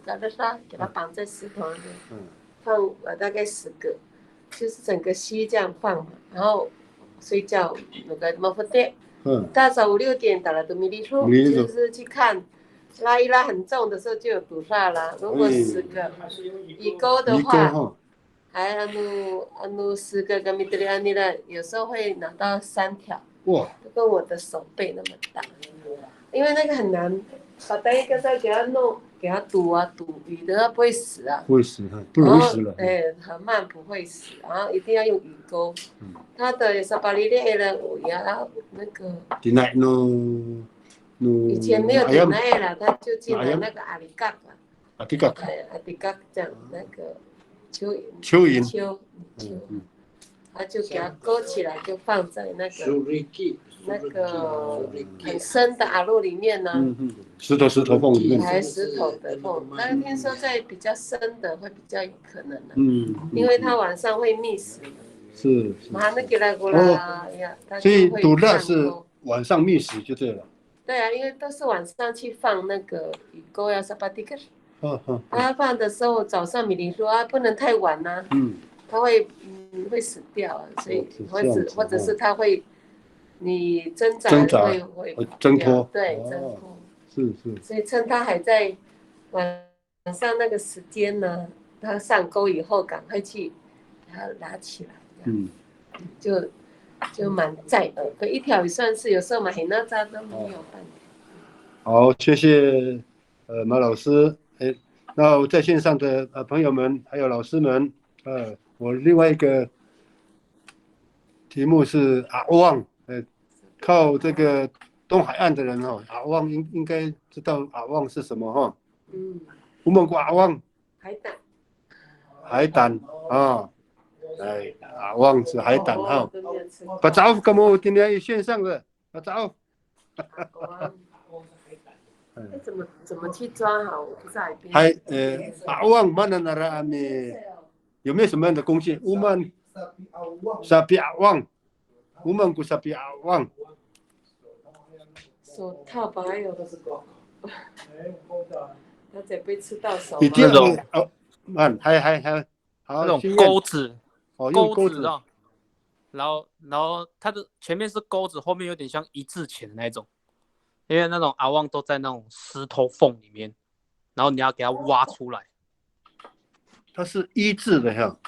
它绑在石头上面，放大概10个，就是整个溪这样放嘛，然后睡觉那个么不对，大早5、6点打了都没理出，就是去看，拉一拉很重的时候就有堵上了。如果10个鱼钩的话，还10个跟米德里安尼的，有时候会拿到3条。哇，就跟我的手背那么大，因为那个很难，把单一个再给它弄，给它堵鱼的，它不会死啊。不会死，不容易死了。河鳗不会死，然后一定要用鱼钩。它的沙巴里列的鱼呀，然后那个。以前没有点奈了，它就进了那个阿里嘎了。阿里嘎。阿里嘎这样那个蚯蚓。他就给它勾起来，就放在那个很深的阿路里面呢。石头缝里面。还石头的缝，但是听说在比较深的会比较有可能的。因为它晚上会觅食。是。那给它过来呀，所以杜拉是晚上觅食就对了。对啊，因为都是晚上去放那个鱼钩呀，沙巴蒂克。他放的时候早上米林说不能太晚呐。它会死掉啊，所以或者是它会，你挣扎会挣脱，对，挣脱，是。所以趁它还在晚上那个时间呢，它上钩以后赶快去把它拿起来，就蛮在的，可一条也算是，有时候买很那扎都没有半条。好，谢谢马老师，那在线上的朋友们还有老师们，我另外一个题目是阿旺，靠这个东海岸的人阿旺应该知道阿旺是什么我们阿旺海胆阿旺是海胆把早跟我今天线上的把早。怎么去抓好？我不在海边。阿旺mana nara ame。有没有什么样的工具？我们sapi awang， 我们不sapi awang。手套吧，还有他才被吃到手。你这种还那种钩子，钩子啊。然后它的前面是钩子，后面有点像一字钳的那种，因为那种阿旺都在那种石头缝里面，然后你要给它挖出来。它是一字的哈，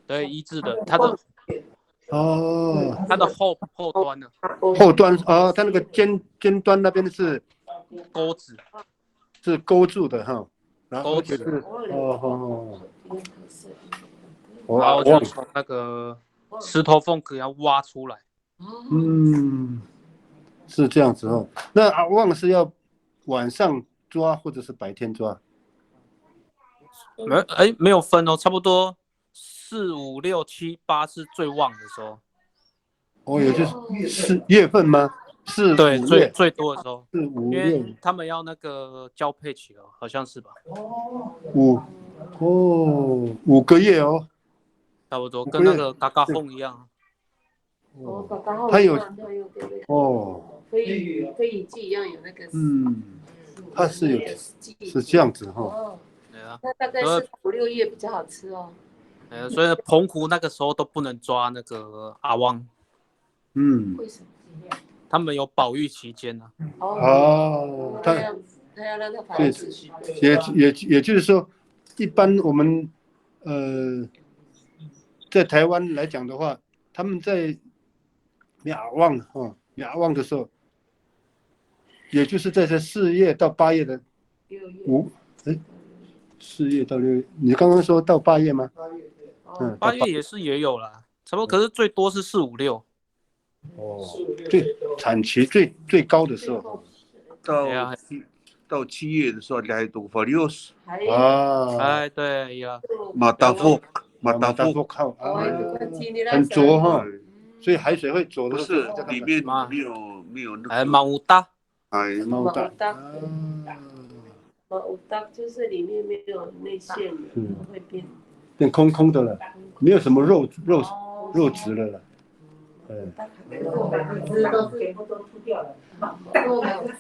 对，一字的，它的它的后端呢？后端它那个尖端那边是钩子，是勾住的哈，然后钩子是然后就从那个石头缝给它挖出来。是这样子那阿旺是要晚上抓或者是白天抓？没有分差不多4、5、6、7、8是最旺的时候。哦，也就是4月份吗？对， 5月最多的时候，4、5、因6为他们要那个交配期了，好像是吧？5个月哦，差不多5个月跟那个嘎嘎轰一样。哦，刚刚好它有它有给那个哦，飞蚁季一样有那个它是有是这样子哈。哦，对啊，那大概是5、6月比较好吃哦。所以澎湖那个时候都不能抓那个阿汪，为什么？嗯他们有保育期间呢。哦，他要让它繁殖。也就是说，一般我们在台湾来讲的话，他们在亚望的时候，也就是在这4月到8月的4月到6月，你刚刚说到8月吗？8月也有啦，差不多，可是最多是4、5、6。哦，产期最高的时候，到7月的时候还多发6哎，对呀，马达福靠很浊哈，所以海水会浊的。不是里面没有那个。马乌达，马乌达就是里面没有内馅，会变空的了，没有什么肉质了啦。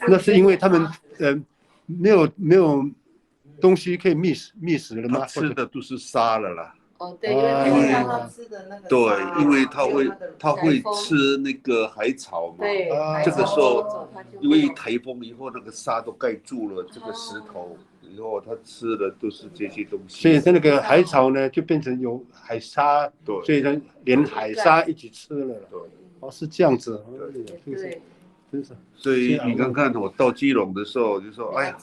那是因为他们没有东西可以觅食了吗？吃的都是沙了啦。哦，对，因为他吃的那个对，因为他会吃那个海草嘛。对，这个时候因为台风以后那个沙都盖住了这个石头，以后他吃的都是这些东西。所以那个海草呢，就变成有海沙，对，所以他连海沙一起吃了。对，哦，是这样子。对，真是。所以你看看我到基隆的时候就说，哎呀，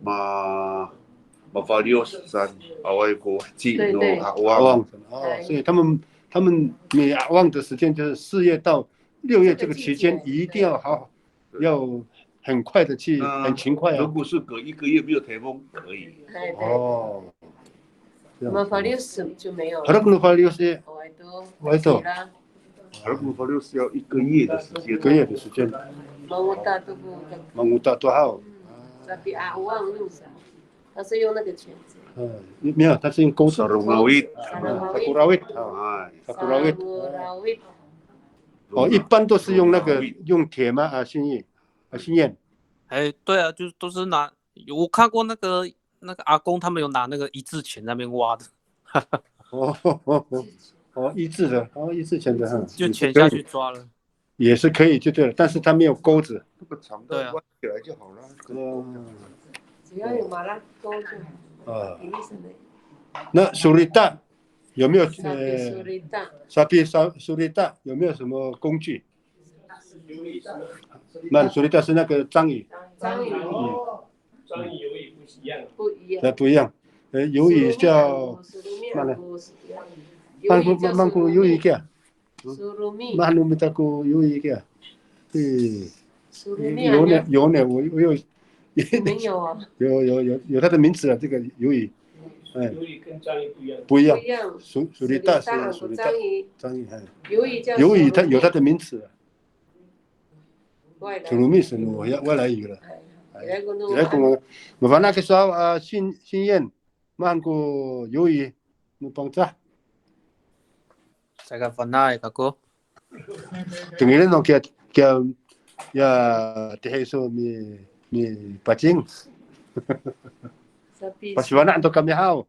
马法63外国基隆阿旺哦，所以他们每阿旺的时间就是4月到6月这个期间，一定要要很快的去，很勤快啊。如果是隔1个月没有台风可以。哦。马法60就没有了。马法60，外头。马法60要1个月的时间。1个月的时间。蒙古大多好。tapi awang用啥？他是用那个钳子。没有，他是用钩子。Sarawit。哦，一般都是用那个用铁吗？啊，新燕。哎，对啊，就都是拿，我看过那个阿公他们有拿那个1字钳在那边挖的。1字的，1字钳的哈，就钳下去抓了。也是可以就对了，但是它没有钩子。这个长的弯起来就好了。只要有麻辣钩就好。那苏里达有没有沙比苏里达有没有什么工具？那苏里达是那个章鱼。章鱼鱿鱼不一样。鱿鱼叫曼谷鱿鱼个。马路没得过鱿鱼个。有呢，我有。没有啊。有它的名字啊，这个鱿鱼。鱿鱼跟章鱼不一样。不一样。苏里达是苏里达。章鱼。鱿鱼它有它的名字。土鲁密是外来语了。来讲，麻烦那个说新燕，曼谷鱿鱼，你帮着。Saya pernah ya aku. Tenggelam no kia ya teheso mi pacing. Pasiwana untuk kami hao.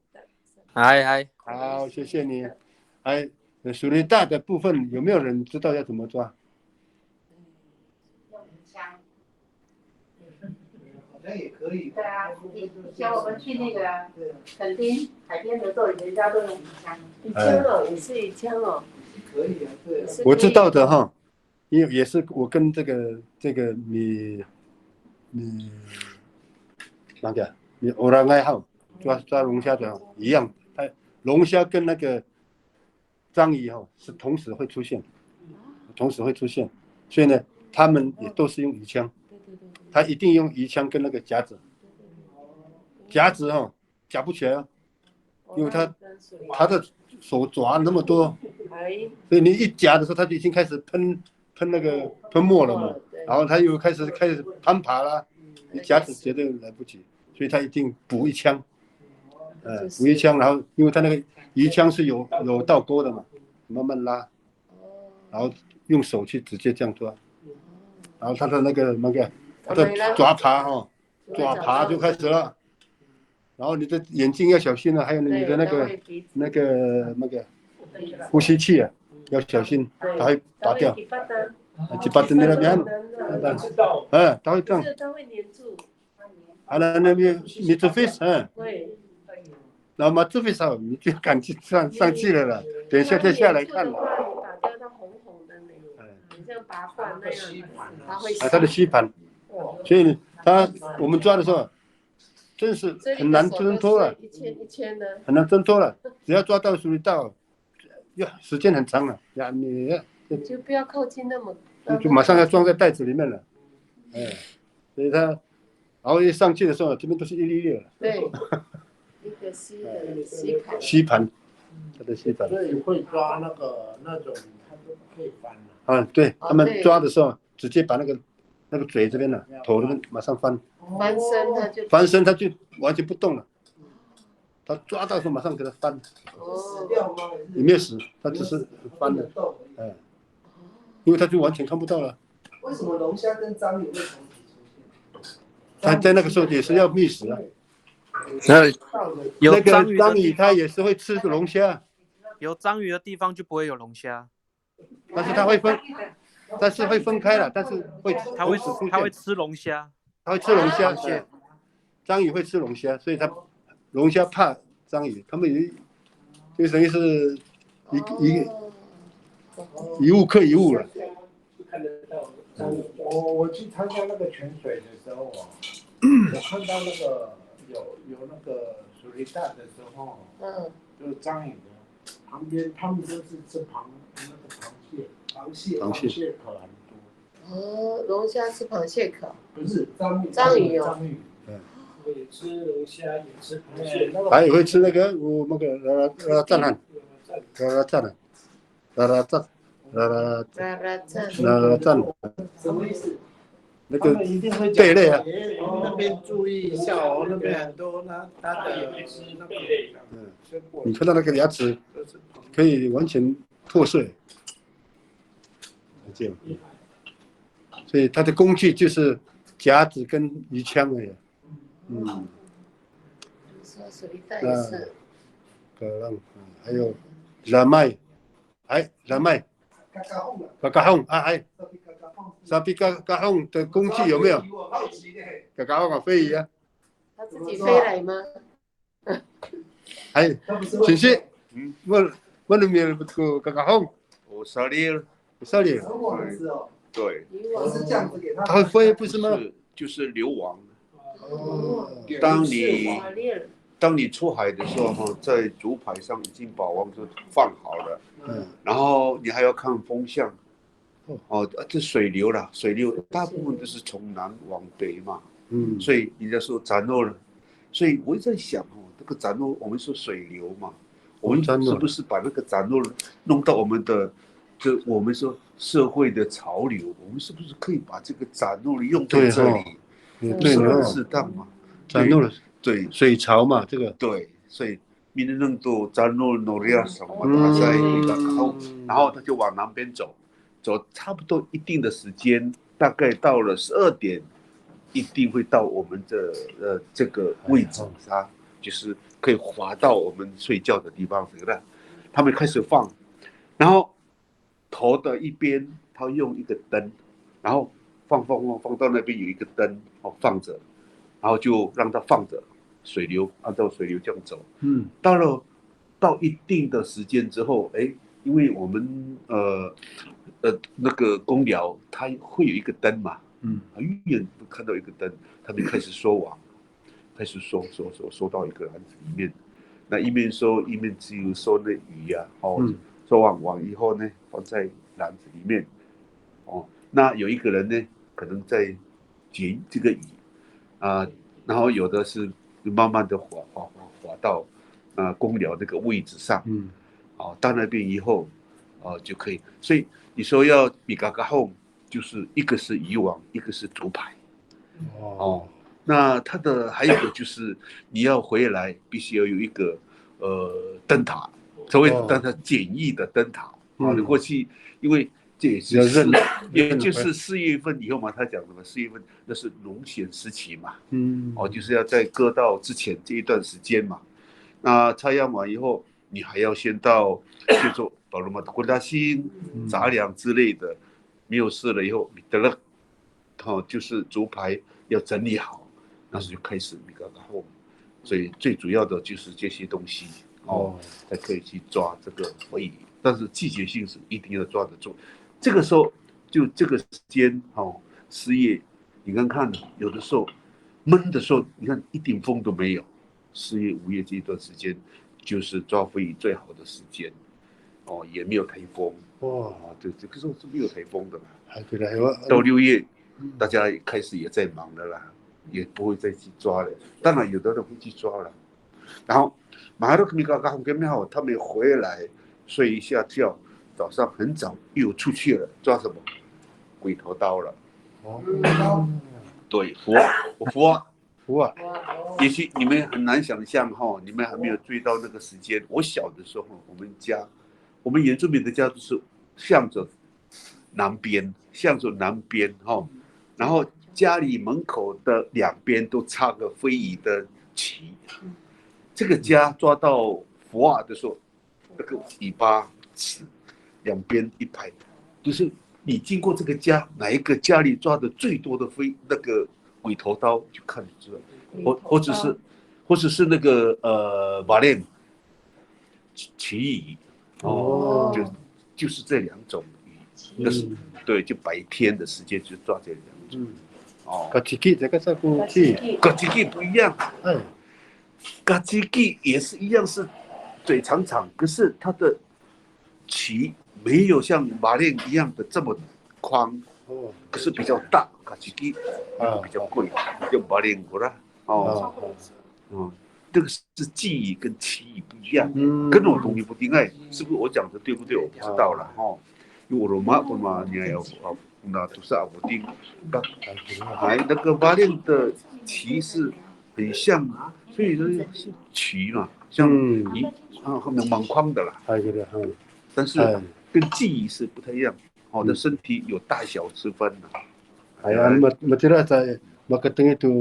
嗨，好，谢谢你。苏里达的部分有没有人知道要怎么抓？好像也可以。对啊，以前我们去那个垦丁海边的时候，人家都用鱼枪。鱼枪哦，也是鱼枪哦。可以啊，对。我知道的哈，因为也是我跟这个你那个你偶然爱好抓龙虾的一样，龙虾跟那个章鱼哈是同时会出现，所以呢，他们也都是用鱼枪。他一定用鱼枪跟那个夹子哈夹不起来，因为他的手爪那么多，所以你一夹的时候，它就已经开始喷那个喷墨了嘛，然后它又开始攀爬啦，你夹子绝对来不及，所以它一定补一枪，补一枪，然后因为它那个鱼枪是有倒钩的嘛，慢慢拉，然后用手去直接这样抓，然后它的那个它的抓爬抓爬就开始了。然后你的眼睛要小心了，还有你的那个呼吸器啊，要小心，它会拔掉。去拔的那边，它会这样。它会粘住。那边你做 face 会。然后嘛做 face 你就赶紧上去了啦，等一下再下来看了。打掉它红红的那个，很像拔罐那样，它会。它的吸盘，所以我们抓的时候。真是很难挣脱了，一千的，很难挣脱了。只要抓到水稻，时间很长了呀，你就不要靠近那么，就马上要装在袋子里面了，所以它，然后一上去的时候，这边都是一粒粒了。对，一个吸盘，它的吸盘。所以会抓那种，它都可以翻了。对他们抓的时候，直接把那个嘴这边头这边马上翻。翻身它就完全不动了，它抓到的时候马上给它翻，也没有死，它只是翻了，因为它就完全看不到了。为什么龙虾跟章鱼会同时出现？它在那个时候也是要觅食啊。有章鱼它也是会吃龙虾，有章鱼的地方就不会有龙虾，但是它会分开了，但是它会吃龙虾。它会吃龙虾，章鱼会吃龙虾，所以龙虾怕章鱼，他们就等于是一物克一物了。我去参加那个泉水的时候我看到那个有那个水大的时候，就是章鱼的旁边，他们就是吃螃蟹壳很多。龙虾吃螃蟹壳，不是章鱼章鱼，也吃龙虾，也吃螃蟹，还有会吃那个战汉，什么意思？那个贝类啊。那边注意一下哦，那边很多它的那个，你看到那个牙齿可以完全破碎，这样。所以它的工具就是夹子跟鱼枪而已。水袋也是。还有蓝麦，嘎嘎哄沙皮嘎嘎哄的工具有没有？嘎嘎哄飞鱼啊。它自己飞来吗？请谢。问了没有？嘎嘎哄。我沙粒。对，是这样子给他。它会飞不是吗？就是流亡。当你出海的时候在竹排上已经把网子放好了，然后你还要看风向，这水流啦，水流大部分都是从南往北嘛，所以人家说斩落了，所以我一直在想这个斩落，我们说水流嘛，我们是不是把那个斩落弄到我们的，我们说社会的潮流，我们是不是可以把这个斩落用在这里？对，适当嘛，斩落了。对，水潮嘛，这个对，所以明天弄到斩落诺利亚什么大赛一个口，然后他就往南边走差不多一定的时间，大概到了12点，一定会到我们的这个位置啊，就是可以滑到我们睡觉的地方，这个他们开始放，然后头的一边他用一个灯，然后放到那边有一个灯放着。然后就让它放着，水流按照水流这样走。到一定的时间之后，因为我们那个公寮它会有一个灯嘛，远远看到一个灯，他们开始收网，开始收到一个篮子里面。那一面收一面只有收那鱼啊，收网以后呢，放在篮子里面。那有一个人呢，可能在捡这个鱼。然后有的是慢慢的滑到公寮那个位置上，到那边以后，就可以。所以你说要比嘎嘎后，就是一个是渔网，一个是竹排。那它的还有一个就是你要回来必须要有一个灯塔，所谓但它简易的灯塔你过去因为这也就是4月份以后嘛，他讲的嘛，4月份那是农闲时期嘛，就是要在割稻之前这一段时间嘛。那插秧完以后，你还要先到就说保罗马的昆达辛杂粮之类的，没有事了以后，米德勒，就是竹排要整理好，那时就开始米嘎嘎后，所以最主要的就是这些东西才可以去抓这个回鱼，但是季节性是一定要抓得住。这个时候就这个时间4月，你看有的时候闷的时候，你看一点风都没有。4月、5月这一段时间就是抓飞鱼最好的时间，也没有台风。对，这个时候是没有台风的啦。到6月，大家开始也在忙了啦，也不会再去抓了。当然有的人会去抓了，然后马上米嘎嘎红跟庙他们回来睡一下觉，早上很早又出去了，抓什么？鬼头刀了。对，福啊，也许你们很难想象你们还没有追到那个时间。我小的时候，我们原住民的家都是向着南边然后家里门口的两边都插个飞鱼的旗。这个家抓到福啊的时候，那个尾巴齿两边一排，就是你经过这个家，哪一个家里抓的最多的那个鬼头刀就看得出来，或者是那个马链旗鱼就是这2种鱼，那是对，就白天的时间就抓这2种。嘎叽叽这个是不气，嘎叽叽不一样，嘎叽叽也是一样是嘴长长，可是它的鳍没有像马链一样的这么宽，可是比较大，嘎叽叽比较贵，用马链过啦。这个是鲫鱼跟旗鱼不一样，跟我东西不定哎，是不是我讲的对不对？我不知道了因为我罗马嘛，你还有那都是阿布丁，那个马链的鳍是很像，所以说是鳍嘛，像鱼后面蛮宽的啦。但是跟鲫鱼是不太一样，的身体有大小之分的。Matira sa makateng itu